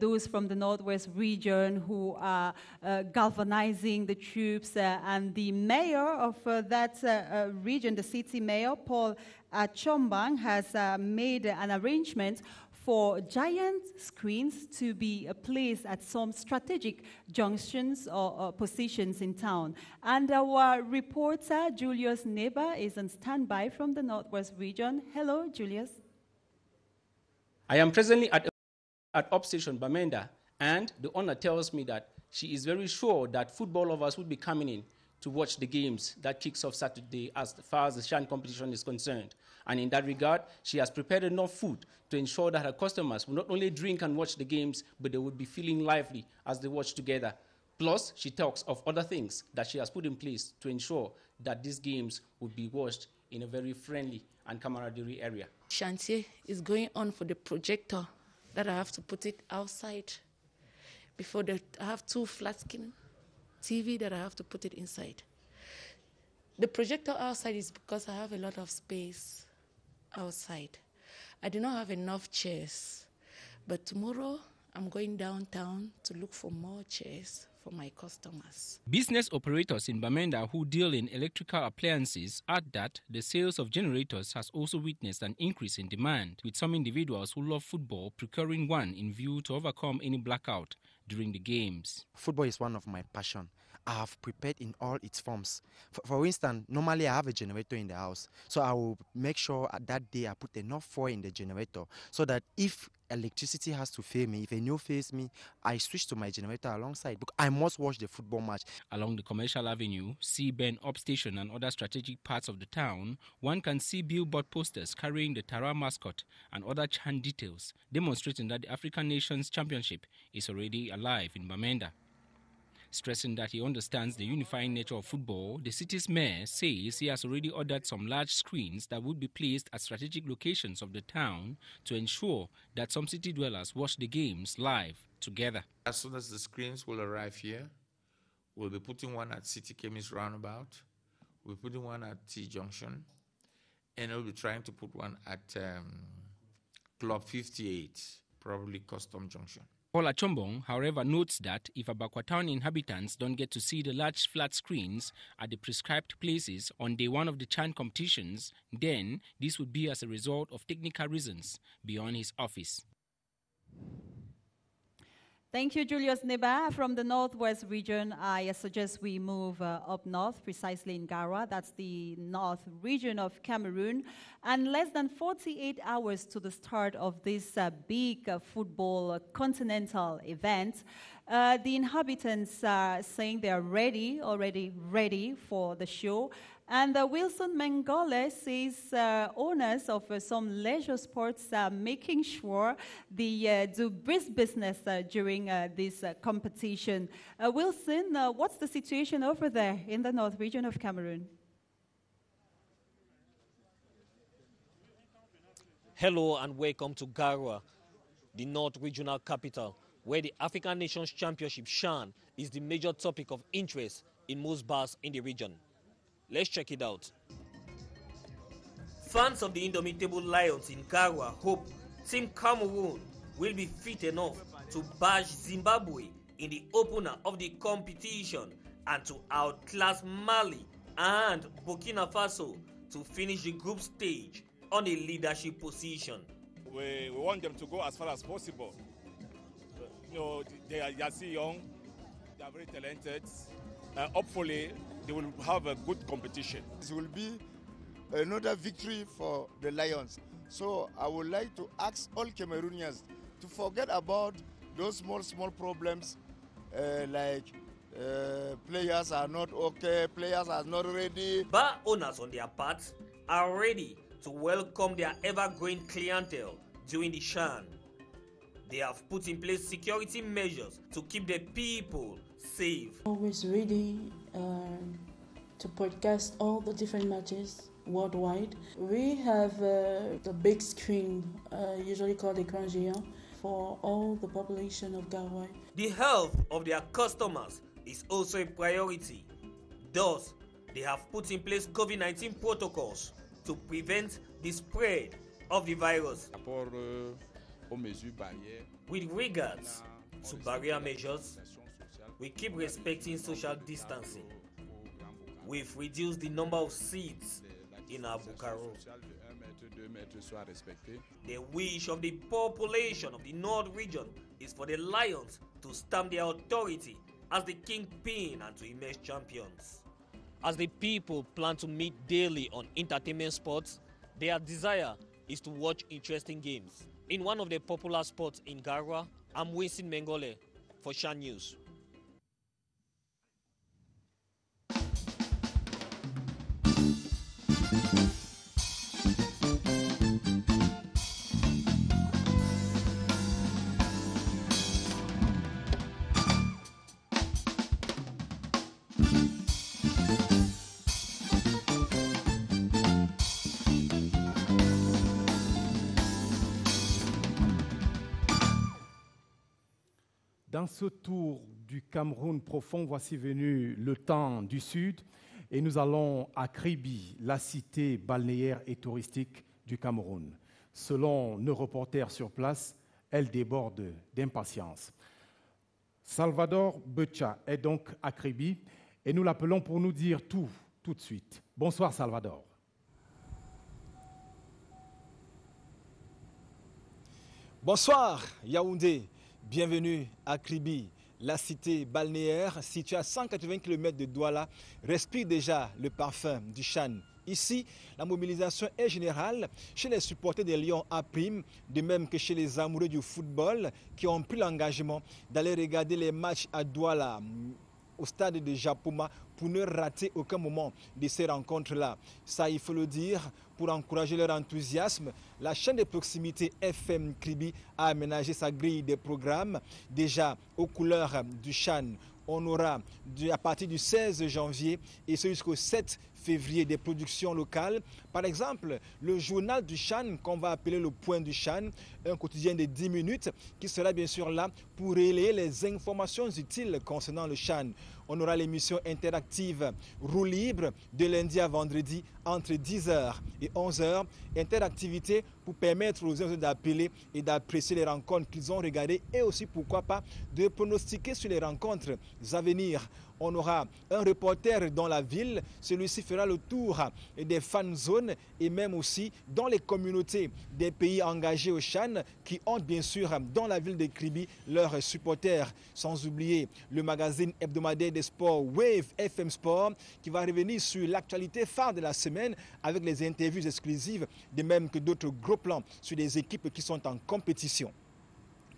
those from the Northwest region who are galvanizing the troops. And the mayor of that region, the city mayor, Paul Chombang, has made an arrangement for giant screens to be placed at some strategic junctions or positions in town. And our reporter, Julius Neba, is on standby from the Northwest region. Hello, Julius. I am presently at Upstation Bamenda, and the owner tells me that she is very sure that football lovers will be coming in to watch the games that kicks off Saturday as far as the CHAN competition is concerned. And in that regard, she has prepared enough food to ensure that her customers will not only drink and watch the games, but they will be feeling lively as they watch together. Plus, she talks of other things that she has put in place to ensure that these games will be watched in a very friendly and camaraderie area. Chantier is going on for the projector that I have to put it outside. Before that, I have 2 flat screen TV that I have to put it inside. The projector outside is because I have a lot of space outside. I do not have enough chairs, but tomorrow I'm going downtown to look for more chairs for my customers. Business operators in Bamenda who deal in electrical appliances add that the sales of generators has also witnessed an increase in demand, with some individuals who love football procuring one in view to overcome any blackout during the games. Football is one of my passion. I have prepared in all its forms. For instance, normally I have a generator in the house, so I will make sure that day I put enough fuel in the generator so that if electricity has to fail me, if a new fails me, I switch to my generator alongside because I must watch the football match. Along the Commercial Avenue, C-Ben Upstation and other strategic parts of the town, one can see billboard posters carrying the Tara mascot and other CHAN details, demonstrating that the African Nations Championship is already alive in Bamenda. Stressing that he understands the unifying nature of football, the city's mayor says he has already ordered some large screens that would be placed at strategic locations of the town to ensure that some city dwellers watch the games live together. As soon as the screens will arrive here, we'll be putting one at City Chemist Roundabout, we'll be putting one at T-Junction, and we'll be trying to put one at Club 58, probably Custom Junction. Paula Chombong, however, notes that if Abakwa Town inhabitants don't get to see the large flat screens at the prescribed places on day one of the CHAN competitions, then this would be as a result of technical reasons beyond his office. Thank you, Julius Neba. From the Northwest region, I suggest we move up north, precisely in Garwa. That's the north region of Cameroon. And less than 48 hours to the start of this big football continental event, the inhabitants are saying they are already ready for the show. And Wilson Mengole says owners of some leisure sports are making sure they do brisk business during this competition. Wilson, what's the situation over there in the north region of Cameroon? Hello and welcome to Garwa, the North Regional Capital, where the African Nations Championship CHAN is the major topic of interest in most bars in the region. Let's check it out. Fans of the Indomitable Lions in Garwa hope Team Cameroon will be fit enough to bash Zimbabwe in the opener of the competition and to outclass Mali and Burkina Faso to finish the group stage on a leadership position. We want them to go as far as possible. You know, they are still young, they are very talented. Hopefully, they will have a good competition. This will be another victory for the Lions. So I would like to ask all Cameroonians to forget about those small problems like players are not okay, players are not ready. Bar owners on their part are ready to welcome their ever-growing clientele during the CHAN. They have put in place security measures to keep the people safe. Always ready to broadcast all the different matches worldwide. We have the big screen, usually called Écran Géant, for all the population of Garwa. The health of their customers is also a priority. Thus, they have put in place COVID-19 protocols to prevent the spread of the virus. With regards to barrier measures, we keep respecting social distancing. We've reduced the number of seats in our Bukaro. The wish of the population of the North region is for the Lions to stamp their authority as the kingpin and to emerge champions. As the people plan to meet daily on entertainment sports, their desire is to watch interesting games. In one of the popular spots in Garwa, I'm Winston Mengole for CHAN News. Dans ce tour du Cameroun profond, voici venu le temps du Sud et nous allons à Kribi, la cité balnéaire et touristique du Cameroun. Selon nos reporters sur place, elle déborde d'impatience. Salvador Becha est donc à Kribi et nous l'appelons pour nous dire tout de suite. Bonsoir Salvador. Bonsoir Yaoundé. Bienvenue à Kribi, la cité balnéaire située à 180 km de Douala, respire déjà le parfum du CHAN. Ici, la mobilisation est générale chez les supporters des Lions A', de même que chez les amoureux du football qui ont pris l'engagement d'aller regarder les matchs à Douala, au stade de Japoma, pour ne rater aucun moment de ces rencontres-là. Ça, il faut le dire, pour encourager leur enthousiasme, la chaîne de proximité FM Kribi a aménagé sa grille de programmes. Déjà aux couleurs du CHAN, on aura à partir du 16 janvier et ce jusqu'au 7 février des productions locales. Par exemple, le journal du CHAN qu'on va appeler le Point du CHAN, un quotidien de 10 minutes qui sera bien sûr là pour relayer les informations utiles concernant le CHAN. On aura l'émission interactive Roue libre de lundi à vendredi entre 10h et 11h. Interactivité pour permettre aux gens d'appeler et d'apprécier les rencontres qu'ils ont regardées et aussi, pourquoi pas, de pronostiquer sur les rencontres à venir. On aura un reporter dans la ville, celui-ci fera le tour des fan zones et même aussi dans les communautés des pays engagés au CHAN qui ont bien sûr dans la ville de Kribi leurs supporters. Sans oublier le magazine hebdomadaire des sports Wave FM Sport qui va revenir sur l'actualité phare de la semaine avec les interviews exclusives, de même que d'autres gros plans sur des équipes qui sont en compétition.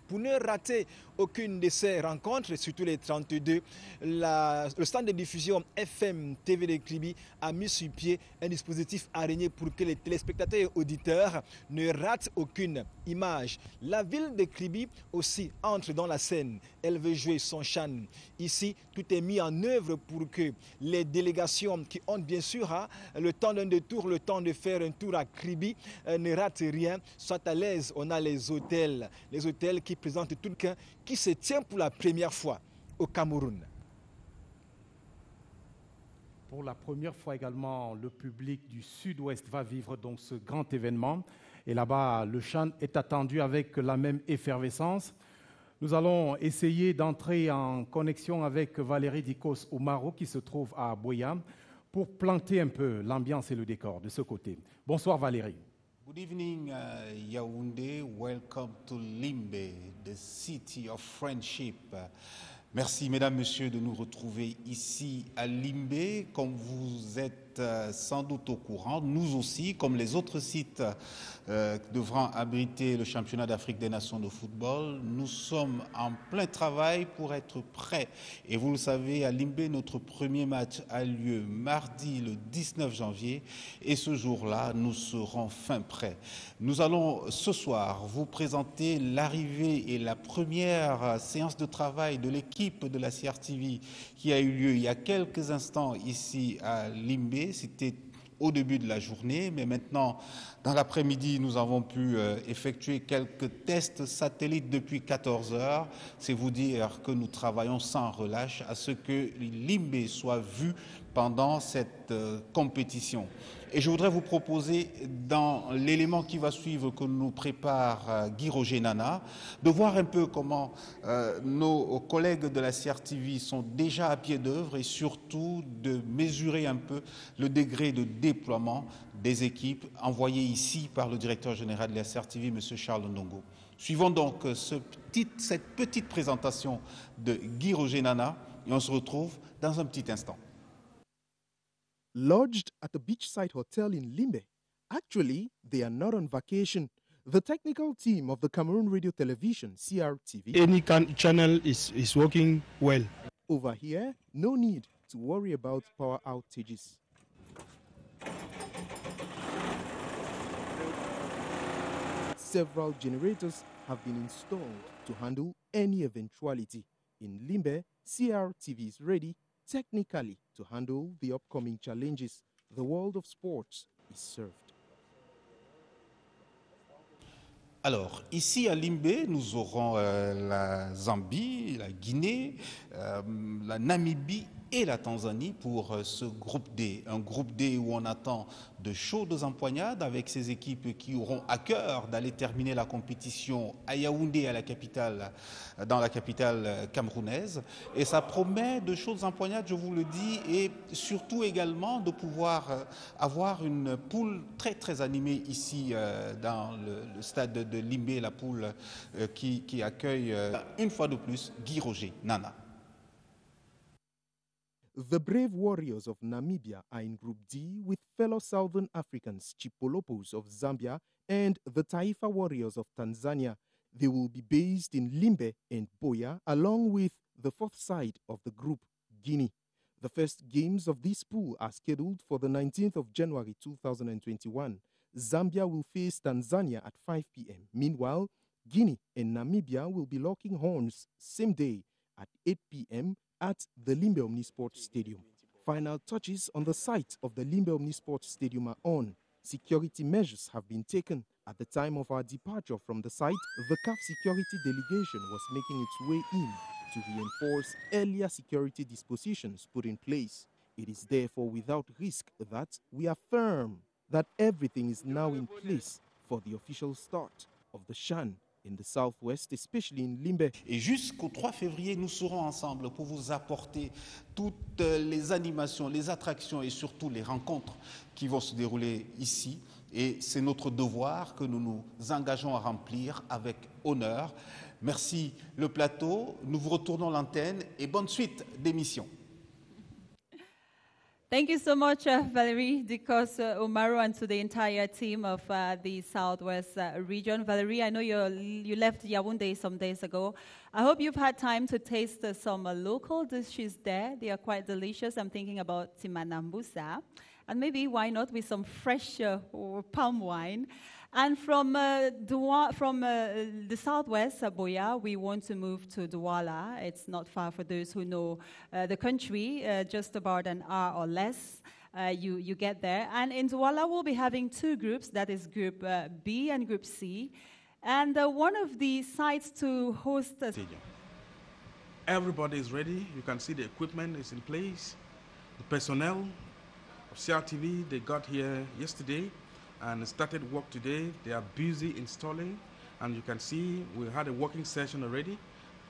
Pour ne rater aucune de ces rencontres, surtout les 32, le stand de diffusion FM TV de Kribi a mis sur pied un dispositif araignée pour que les téléspectateurs et auditeurs ne ratent aucune image. La ville de Kribi aussi entre dans la scène. Elle veut jouer son CHAN. Ici, tout est mis en œuvre pour que les délégations qui ont bien sûr le temps d'un détour, le temps de faire un tour à Kribi, ne ratent rien, soient à l'aise. On a les hôtels qui présentent tout le cas qui se tient pour la première fois au Cameroun. Pour la première fois également, le public du Sud-Ouest va vivre donc ce grand événement. Et là-bas, le CHAN est attendu avec la même effervescence. Nous allons essayer d'entrer en connexion avec Valérie Dikos Oumaro qui se trouve à Boya pour planter un peu l'ambiance et le décor de ce côté. Bonsoir Valérie. Good evening, Yaoundé. Welcome to Limbe, the city of friendship. Merci, mesdames, messieurs, de nous retrouver ici à Limbe. Comme vous êtes sans doute au courant, nous aussi, comme les autres sites devront abriter le championnat d'Afrique des Nations de football, nous sommes en plein travail pour être prêts. Et vous le savez, à Limbe, notre premier match a lieu mardi le 19 janvier et ce jour-là, nous serons fin prêts. Nous allons ce soir vous présenter l'arrivée et la première séance de travail de l'équipe de la CRTV qui a eu lieu il y a quelques instants ici à Limbe. C'était au début de la journée, mais maintenant, dans l'après-midi, nous avons pu effectuer quelques tests satellites depuis 14 heures. C'est vous dire que nous travaillons sans relâche à ce que Limbe soit vu pendant cette compétition. Et je voudrais vous proposer, dans l'élément qui va suivre que nous prépare Guy Roger Nana, de voir un peu comment nos collègues de la CRTV sont déjà à pied d'œuvre et surtout de mesurer un peu le degré de déploiement des équipes envoyées ici par le directeur général de la CRTV, M. Charles Ndongo. Suivons donc cette petite présentation de Guy Roger Nana et on se retrouve dans un petit instant. Lodged at a beachside hotel in Limbe. Actually, they are not on vacation. The technical team of the Cameroon Radio Television, CRTV, any channel is working well. Over here, no need to worry about power outages. Several generators have been installed to handle any eventuality. In Limbe, CRTV is ready technically to handle the upcoming challenges. The world of sports is served. Alors, ici à Limbe, nous aurons la Zambie, la Guinée, la Namibie et la Tanzanie pour ce groupe D. Un groupe D où on attend de chaudes empoignades avec ces équipes qui auront à cœur d'aller terminer la compétition à Yaoundé, dans la capitale camerounaise. Et ça promet de chaudes empoignades, je vous le dis, et surtout également de pouvoir avoir une poule très très animée ici dans le stade de Limbe, la poule qui accueille une fois de plus Guy Roger Nana. The Brave Warriors of Namibia are in Group D with fellow Southern Africans Chipolopos of Zambia and the Taifa Warriors of Tanzania. They will be based in Limbe and Boya along with the fourth side of the group, Guinea. The first games of this pool are scheduled for the 19th of January 2021. Zambia will face Tanzania at 5 p.m. Meanwhile, Guinea and Namibia will be locking horns same day at 8 p.m. at the Limbe Omnisport Stadium. Final touches on the site of the Limbe Omnisport Stadium are on. Security measures have been taken. At the time of our departure from the site, the CAF security delegation was making its way in to reinforce earlier security dispositions put in place. It is therefore without risk that we affirm that everything is now in place for the official start of the CHAN in the southwest, especially in Limbe. Et jusqu'au 3 février, nous serons ensemble pour vous apporter toutes les animations, les attractions et surtout les rencontres qui vont se dérouler ici. Et c'est notre devoir que nous nous engageons à remplir avec honneur. Merci le plateau, nous vous retournons l'antenne et bonne suite d'émission. Thank you so much, Valerie Dikos Oumaro, and to the entire team of the Southwest region. Valerie, I know you left Yaoundé some days ago. I hope you've had time to taste some local dishes there. They are quite delicious. I'm thinking about timanambusa, and maybe why not with some fresh palm wine. And from the southwest, Boya, we want to move to Douala. It's not far for those who know the country, just about an hour or less. You get there. And in Douala, we'll be having two groups, that is Group B and Group C. And one of the sites to host... Everybody is ready. You can see the equipment is in place. The personnel of CRTV, they got here yesterday and started work today. They are busy installing, and you can see we had a working session already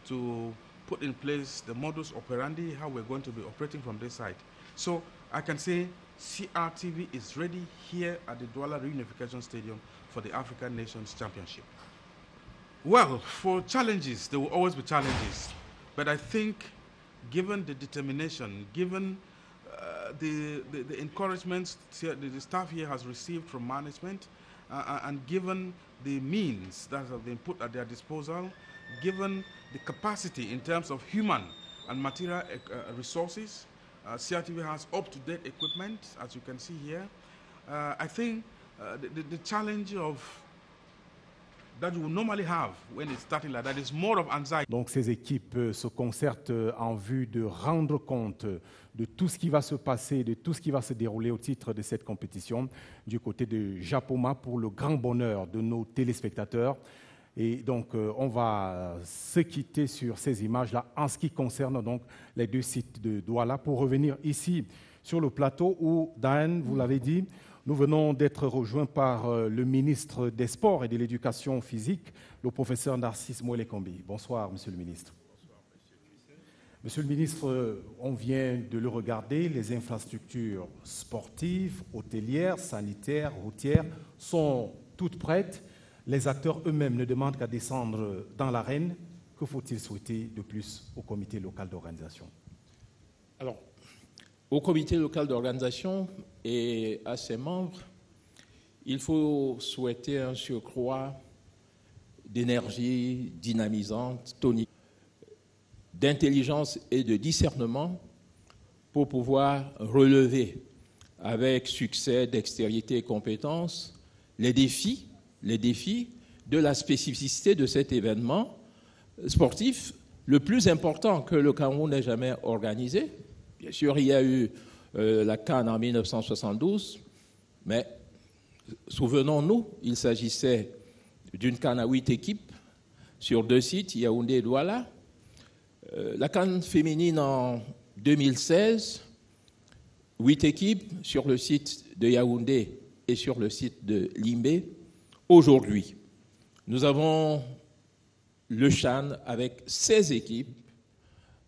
to put in place the modus operandi, how we're going to be operating from this side. So I can say CRTV is ready here at the Douala Reunification Stadium for the African Nations Championship. Well, for challenges, there will always be challenges. But I think given the determination, given the encouragement the staff here has received from management, and given the means that have been put at their disposal, given the capacity in terms of human and material resources, CRTV has up-to-date equipment, as you can see here. I think the challenge that you would normally have when it's starting like that is more of anxiety. Donc ces équipes se concertent en vue de rendre compte de tout ce qui va se passer, de tout ce qui va se dérouler au titre de cette compétition du côté de Japoma pour le grand bonheur de nos téléspectateurs. Et donc on va se quitter sur ces images-là en ce qui concerne donc les deux sites de Douala pour revenir ici sur le plateau où, Dan, vous l'avez dit, nous venons d'être rejoints par le ministre des Sports et de l'Éducation physique, le professeur Narcisse Mouelekombi. Bonsoir, monsieur le ministre. Bonsoir, monsieur Christian. Monsieur le ministre, on vient de le regarder, les infrastructures sportives, hôtelières, sanitaires, routières sont toutes prêtes. Les acteurs eux-mêmes ne demandent qu'à descendre dans l'arène. Que faut-il souhaiter de plus au comité local d'organisation? Alors, au comité local d'organisation et à ses membres, il faut souhaiter un surcroît d'énergie dynamisante, tonique, d'intelligence et de discernement pour pouvoir relever avec succès, dextérité et compétence les défis de la spécificité de cet événement sportif le plus important que le Cameroun n'ait jamais organisé. Bien sûr, il y a eu la CAN en 1972, mais souvenons-nous, il s'agissait d'une CAN à 8 équipes sur 2 sites, Yaoundé et Douala. La CAN féminine en 2016, 8 équipes sur le site de Yaoundé et sur le site de Limbé. Aujourd'hui, nous avons le CHAN avec 16 équipes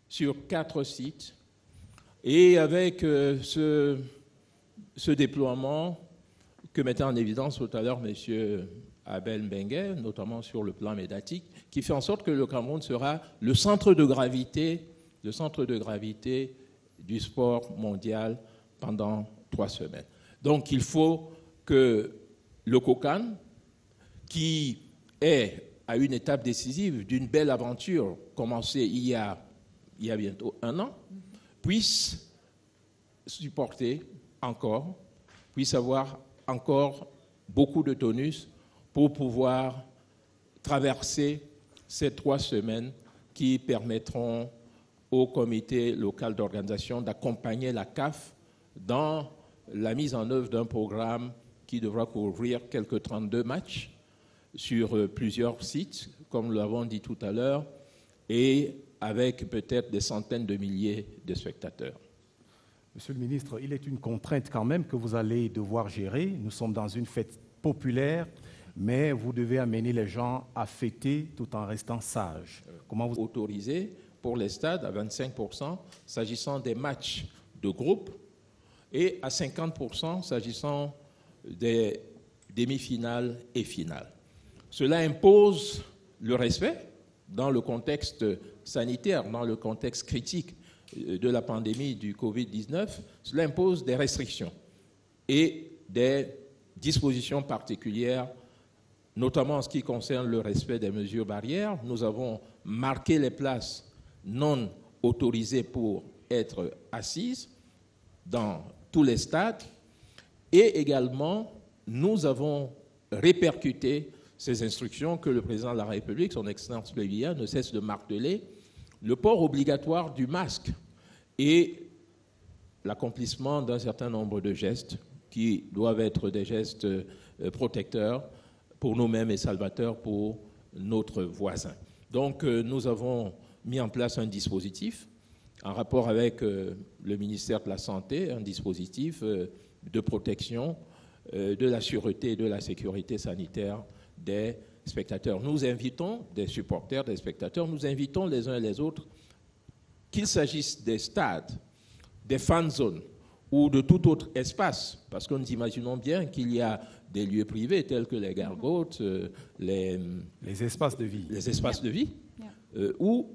sur 4 sites. Et avec ce déploiement que mettait en évidence tout à l'heure M. Abel Mbengue, notamment sur le plan médiatique, qui fait en sorte que le Cameroun sera le centre de gravité du sport mondial pendant 3 semaines. Donc il faut que le COCAN, qui est à une étape décisive d'une belle aventure commencée il y a bientôt 1 an, puisse supporter encore, puisse avoir encore beaucoup de tonus pour pouvoir traverser ces 3 semaines qui permettront au comité local d'organisation d'accompagner la CAF dans la mise en œuvre d'un programme qui devra couvrir quelques 32 matchs sur plusieurs sites, comme nous l'avons dit tout à l'heure, et avec peut-être des centaines de milliers de spectateurs. Monsieur le ministre, il est une contrainte quand même que vous allez devoir gérer. Nous sommes dans une fête populaire, mais vous devez amener les gens à fêter tout en restant sages. Comment vous autorisez pour les stades à 25% s'agissant des matchs de groupe et à 50% s'agissant des demi-finales et finales. Cela impose le respect dans le contexte sanitaire, dans le contexte critique de la pandémie du Covid-19. Cela impose des restrictions et des dispositions particulières, notamment en ce qui concerne le respect des mesures barrières. Nous avons marqué les places non autorisées pour être assises dans tous les stades et également nous avons répercuté ces instructions que le président de la République, son Excellence le Biya, ne cesse de marteler, le port obligatoire du masque et l'accomplissement d'un certain nombre de gestes qui doivent être des gestes protecteurs pour nous-mêmes et salvateurs pour notre voisin. Donc nous avons mis en place un dispositif en rapport avec le ministère de la Santé, un dispositif de protection de la sûreté et de la sécurité sanitaire des spectateurs. Nous invitons, des supporters, des spectateurs, nous invitons les uns et les autres, qu'il s'agisse des stades, des fan zones ou de tout autre espace, parce que nous imaginons bien qu'il y a des lieux privés tels que les gargotes, les espaces de vie. Les espaces de vie, où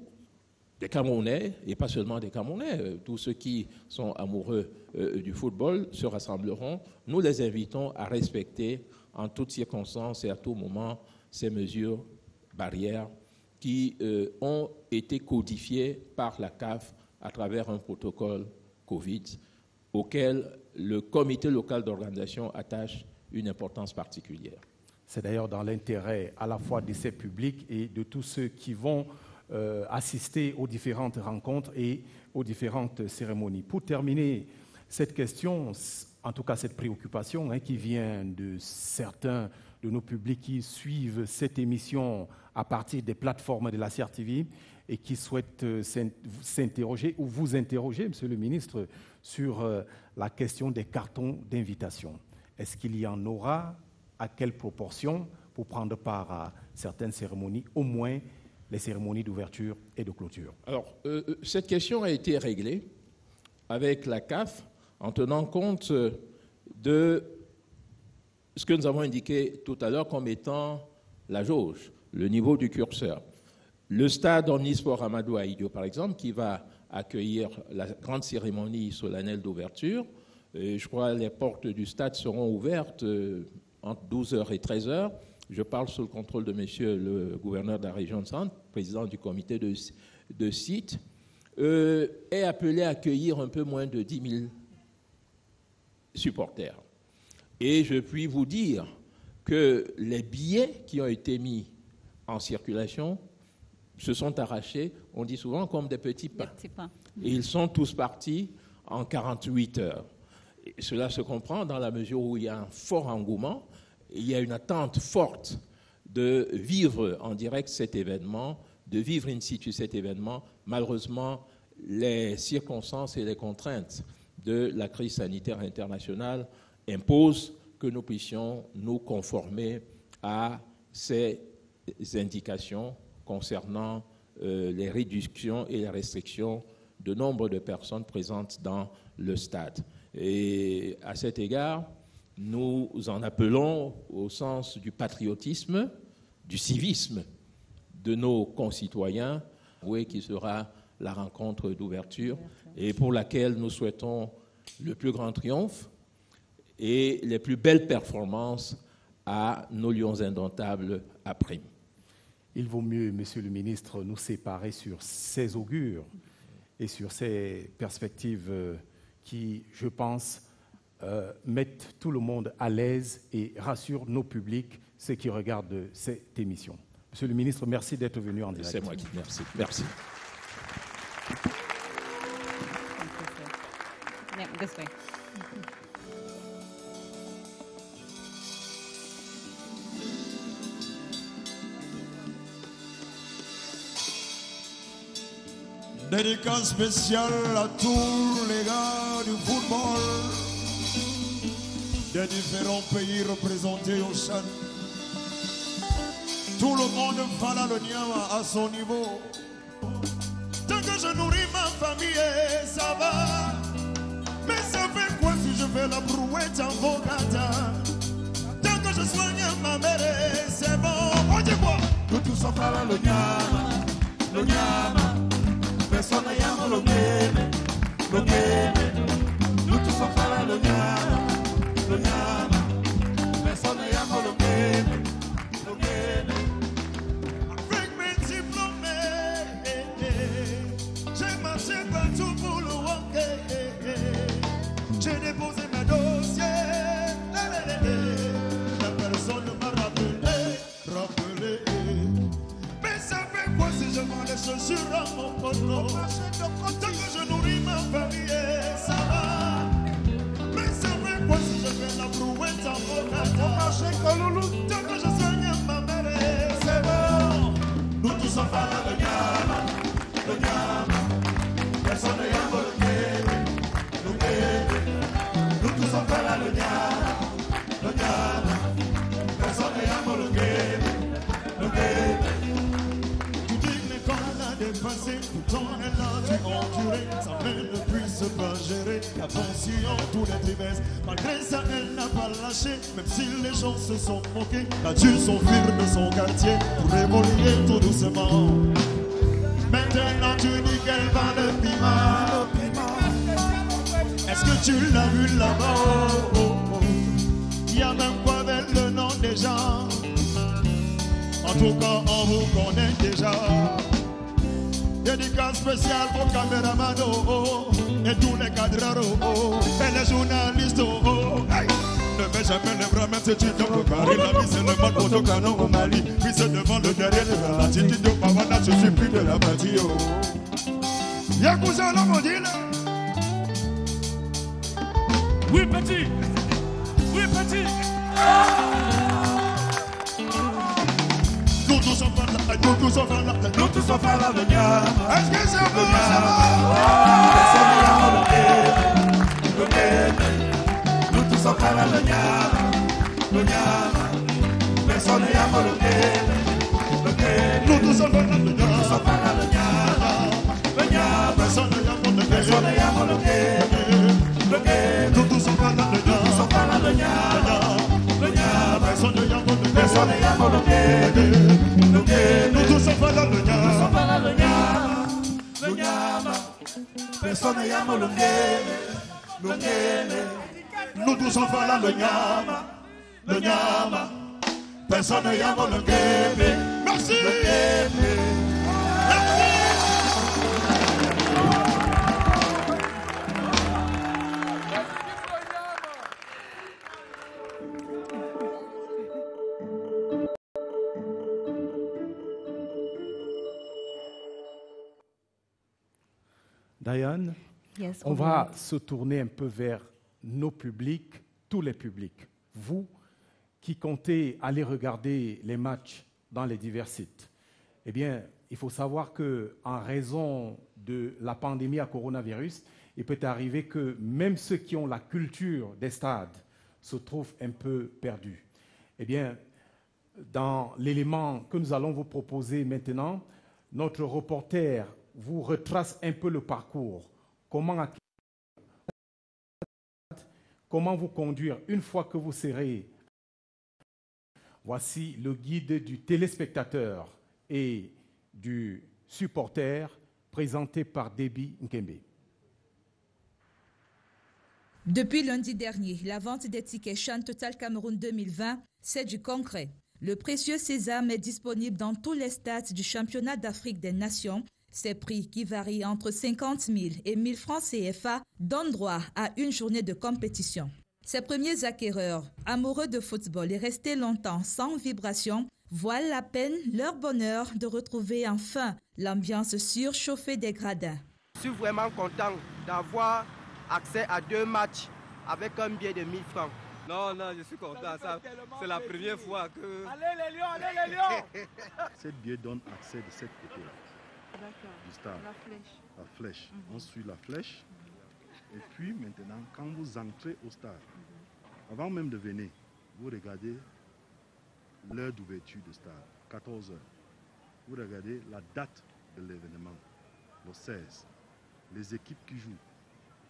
des Camerounais, et pas seulement des Camerounais, tous ceux qui sont amoureux du football se rassembleront. Nous les invitons à respecter en toutes circonstances et à tout moment ces mesures barrières qui ont été codifiées par la CAF à travers un protocole Covid auquel le comité local d'organisation attache une importance particulière. C'est d'ailleurs dans l'intérêt à la fois de ces publics et de tous ceux qui vont assister aux différentes rencontres et aux différentes cérémonies. Pour terminer cette question, en tout cas cette préoccupation qui vient de certains de nos publics qui suivent cette émission à partir des plateformes de la CRTV et qui souhaitent s'interroger ou vous interroger, Monsieur le ministre, sur la question des cartons d'invitation. Est-ce qu'il y en aura? À quelle proportion pour prendre part à certaines cérémonies, au moins les cérémonies d'ouverture et de clôture? Alors, cette question a été réglée avec la CAF en tenant compte de ce que nous avons indiqué tout à l'heure comme étant la jauge, le niveau du curseur. Le stade Omnisport Amadou Ahidjo, par exemple, qui va accueillir la grande cérémonie solennelle d'ouverture, je crois que les portes du stade seront ouvertes entre 12h et 13h. Je parle sous le contrôle de monsieur le gouverneur de la région de Centre, président du comité de site, est appelé à accueillir un peu moins de 10 000 supporters. Et je puis vous dire que les billets qui ont été mis en circulation se sont arrachés, on dit souvent, comme des petits pains. Et ils sont tous partis en 48 heures. Et cela se comprend dans la mesure où il y a un fort engouement, il y a une attente forte de vivre en direct cet événement, de vivre in situ cet événement. Malheureusement, les circonstances et les contraintes de la crise sanitaire internationale imposent que nous puissions nous conformer à ces indications concernant les réductions et les restrictions de nombre de personnes présentes dans le stade. Et à cet égard, nous en appelons au sens du patriotisme, du civisme de nos concitoyens, qui sera la rencontre d'ouverture et pour laquelle nous souhaitons le plus grand triomphe et les plus belles performances à nos lions indomptables à prime. Il vaut mieux, Monsieur le ministre, nous séparer sur ces augures et sur ces perspectives qui, je pense, mettent tout le monde à l'aise et rassurent nos publics, ceux qui regardent cette émission. Monsieur le ministre, merci d'être venu en direct. C'est moi qui merci. Merci. This way. Dédicace spéciale à tous les gars du football des différents pays représentés au Chan. Tout le monde fala le Niama à son niveau. Tant que je nourris ma famille, ça va. Mais ça fait quoi si je fais la brouette en Bogota? Tant que je soigne ma mère, c'est bon. On dit quoi? Nous tous on fala le Niama, le Niama. Personne llama lo queme. Nous tous on fala lo Niama. Personne llama lo queme. Avec mes diplômes, j'ai marché partout pour le hockey. J'ai déposé mes dossiers. La personne ne m'a rappelé. Mais ça fait quoi si je vends les chaussures à mon poteau? Tant que je nourris ma famille, ça va. Mais ça fait quoi si je fais la brouette en Bogota? Tant que je soigne ma mère, c'est bon. Nous tous on parle de Niama. Personne compétition tous les trimestres. Malgré ça, elle n'a pas lâché, même si les gens se sont moqués. Elle a dû s'enfuir de son quartier pour évoluer tout doucement. Maintenant tu dis qu'elle va le piment. Est-ce que tu l'as vu là-bas? Oh, oh, oh. Il y a même quoi avec le nom des gens. En tout cas, on vous connaît déjà. Dédicace spéciale aux caméramans et tous les cadreurs et les journalistes. Hey. Ne mets jamais les bras, même si tu tombes au carré. La vie, c'est le mode autocanon au Mali. Puis c'est devant le derrière de l'attitude de Pavana, je suis plus de la partie. Y'a cousin là, mon deal. Oui, petit. Oui, petit. Nous tous sommes là, nous tous sommes là, nous tous sommes là, le gars. Est-ce que c'est bon, ça va? Nous tous sommes là, le gars. Personne n'est à nous tous sommes là, le gars. Personne n'est à nous tous sommes là, le gars. Nous tous sommes là, le gars. Personne n'est à nous tous sommes là, le personne n'est à nous tous sommes là, le nyama. Personne n'est à merci. Diane, Yes, on va se tourner un peu vers nos publics, tous les publics. Vous qui comptez aller regarder les matchs dans les divers sites, eh bien, il faut savoir qu'en raison de la pandémie à coronavirus, il peut arriver que même ceux qui ont la culture des stades se trouvent un peu perdus. Eh bien, dans l'élément que nous allons vous proposer maintenant, notre reporter vous retrace un peu le parcours. Comment vous conduire une fois que vous serez. Voici le guide du téléspectateur et du supporter présenté par Déby Nkembe. Depuis lundi dernier, la vente des tickets CHAN Total Cameroun 2020, c'est du concret. Le précieux sésame est disponible dans tous les stades du championnat d'Afrique des Nations. Ces prix, qui varient entre 50 000 et 1 000 francs CFA, donnent droit à une journée de compétition. Ces premiers acquéreurs, amoureux de football et restés longtemps sans vibration, voient à peine leur bonheur de retrouver enfin l'ambiance surchauffée des gradins. Je suis vraiment content d'avoir accès à 2 matchs avec un billet de 1 000 francs. Non, je suis content. C'est la première fois que... Allez les lions, allez les lions. Cette billet donne accès de cette côté-là. Du stade. La flèche. On suit la flèche. Et puis maintenant, quand vous entrez au stade, avant même de venir, vous regardez l'heure d'ouverture du stade, 14 h. Vous regardez la date de l'événement, le 16. Les équipes qui jouent,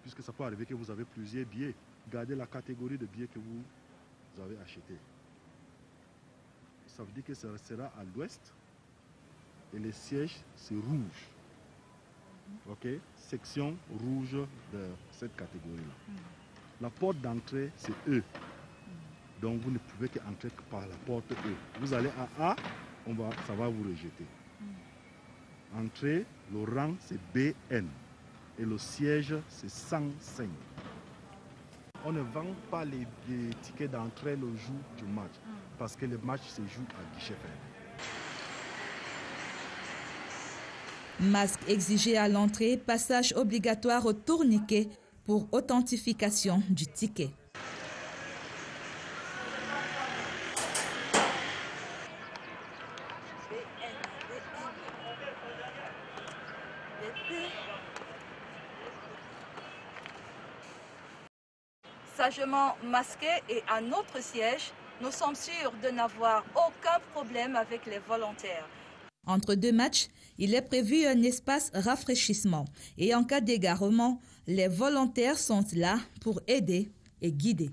puisque ça peut arriver que vous avez plusieurs billets. Gardez la catégorie de billets que vous avez acheté. Ça veut dire que ça sera à l'ouest. Et les sièges, c'est rouge. OK? Section rouge de cette catégorie-là. La porte d'entrée, c'est E. Donc, vous ne pouvez qu'entrer que par la porte E. Vous allez à A, ça va vous rejeter. Entrée, le rang, c'est BN. Et le siège, c'est 105. On ne vend pas les tickets d'entrée le jour du match. Parce que le match se joue à guichet fermé. Masque exigé à l'entrée, passage obligatoire au tourniquet pour authentification du ticket. Sagement masqué et à notre siège, nous sommes sûrs de n'avoir aucun problème avec les volontaires. Entre deux matchs, il est prévu un espace rafraîchissement et en cas d'égarement, les volontaires sont là pour aider et guider.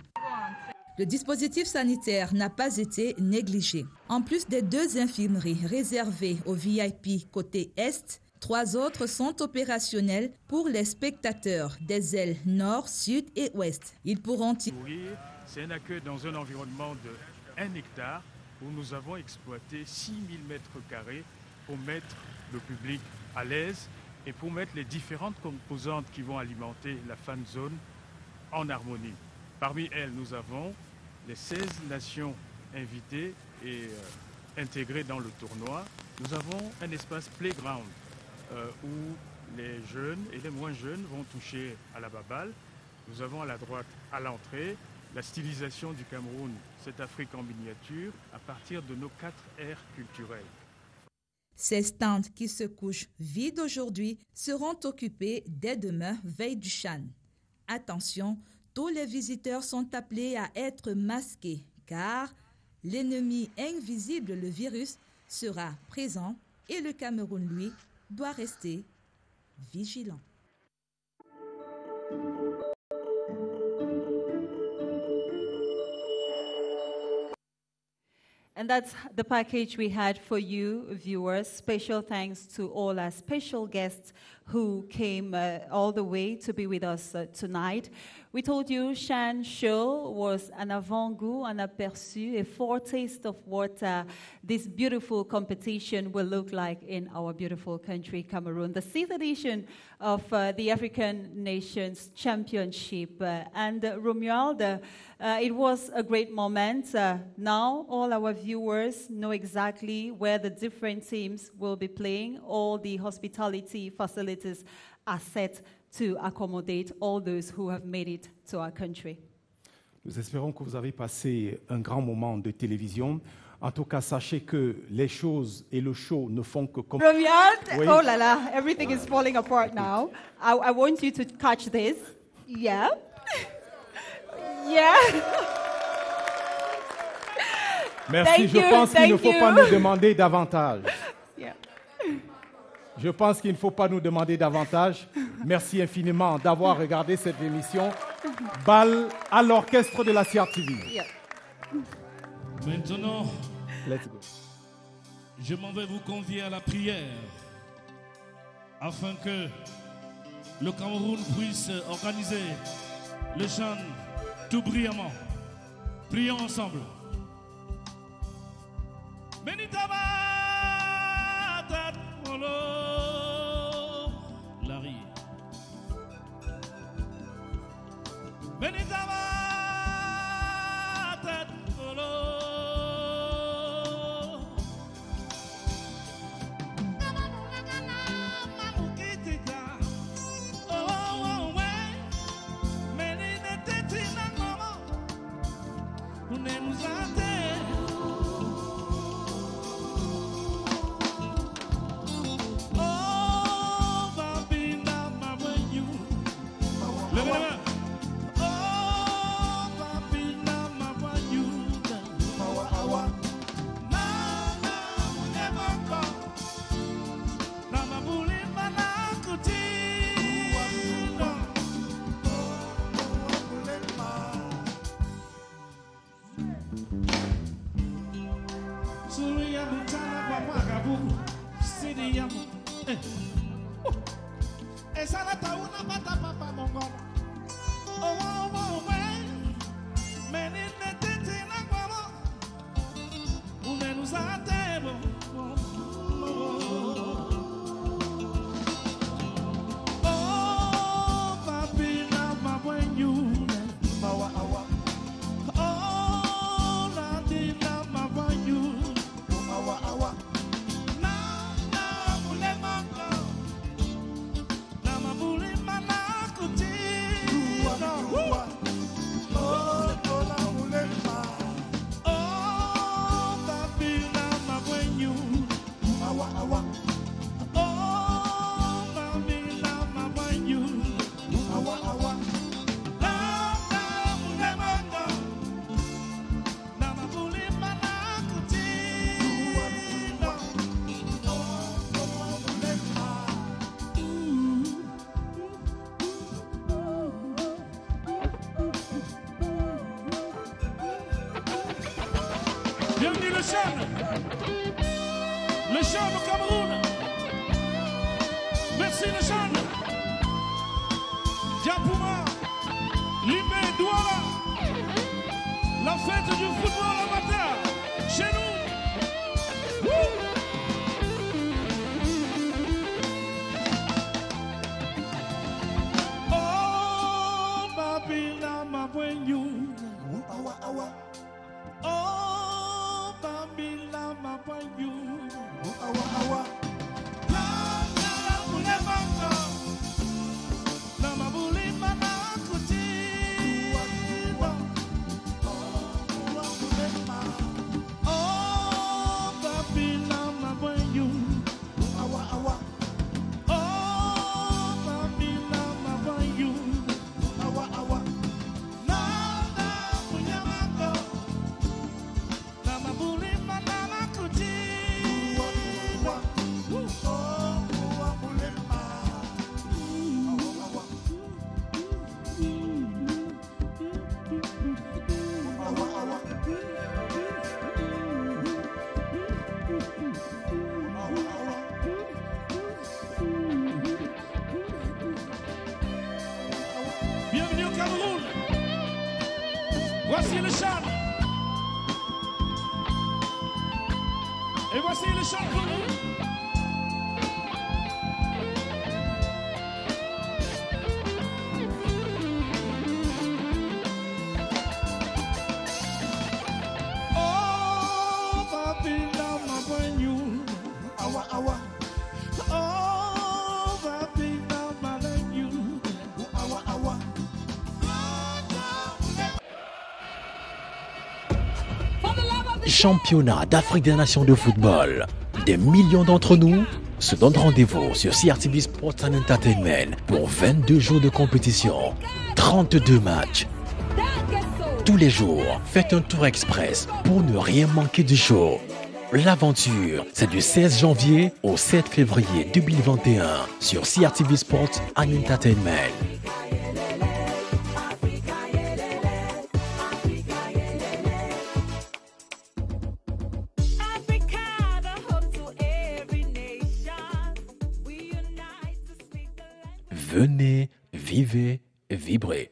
Le dispositif sanitaire n'a pas été négligé. En plus des 2 infirmeries réservées aux VIP côté Est, 3 autres sont opérationnelles pour les spectateurs des ailes Nord, Sud et Ouest. Ils pourront C'est un accueil dans un environnement de 1 hectare où nous avons exploité 6000 mètres carrés pour mettre le public à l'aise et pour mettre les différentes composantes qui vont alimenter la fan zone en harmonie. Parmi elles, nous avons les 16 nations invitées et intégrées dans le tournoi. Nous avons un espace playground où les jeunes et les moins jeunes vont toucher à la baballe. Nous avons à la droite, à l'entrée, la stylisation du Cameroun, cette Afrique en miniature, à partir de nos 4 aires culturelles. Ces stands qui se couchent vides aujourd'hui seront occupés dès demain, veille du Chan. Attention, tous les visiteurs sont appelés à être masqués car l'ennemi invisible, le virus, sera présent et le Cameroun, lui, doit rester vigilant. And that's the package we had for you, viewers. Special thanks to all our special guests who came all the way to be with us tonight. We told you Chan Show was an avant-goût, an aperçu, a foretaste of what this beautiful competition will look like in our beautiful country, Cameroon. The 6th edition of the African Nations Championship. And Romuald, it was a great moment. Now all our viewers know exactly where the different teams will be playing. All the hospitality facilities are set to accommodate all those who have made it to our country. Nous espérons que vous avez passé un grand moment de télévision. En tout cas, sachez que les choses et le show ne font que comme... Romuald, Oui. oh la la, everything is falling apart now. I want you to catch this. Yeah. Yeah. Merci, Thank je you, pense qu'il ne thank faut you. pas nous demander davantage. Yeah. Je pense qu'il ne faut pas nous demander davantage. Merci infiniment d'avoir regardé cette émission. Bal à l'orchestre de la CRTV. Yeah. Maintenant, Let's go. je m'en vais vous convier à la prière afin que le Cameroun puisse organiser le chant tout brillamment. Prions ensemble. Benitaba Larry. Benitaba Bienvenue le Chan. Le Chan au Cameroun. Merci le Chan. Diapouma, Limbe, Douala. La fête du football amateur. Chez nous. Woo! Oh, Babila, ma boyou. Awa, awa. Oh, Babila, ma boyou. Awa, awa. La, la, la, mulemanga. La, ma bulima, na, kuti. Oh, Babila, ma boyou. Awa, awa. Oh, Babila, ma boyou. Awa, awa. La, la, mulemanga. La, ma bulima, na, na, kuti. Bienvenue au Cameroun. Voici le Chan. Et voici le Chan pour nous. Oh, Babila, ma boyou. Awa, awa. Oh, Babila, ma boyou. Awa, awa. Championnat d'Afrique des Nations de football. Des millions d'entre nous se donnent rendez-vous sur CRTV Sports and Entertainment pour 22 jours de compétition, 32 matchs. Tous les jours, faites un tour express pour ne rien manquer du show. L'aventure, c'est du 16 janvier au 7 février 2021 sur CRTV Sports and Entertainment. Venez, vivez, vibrez.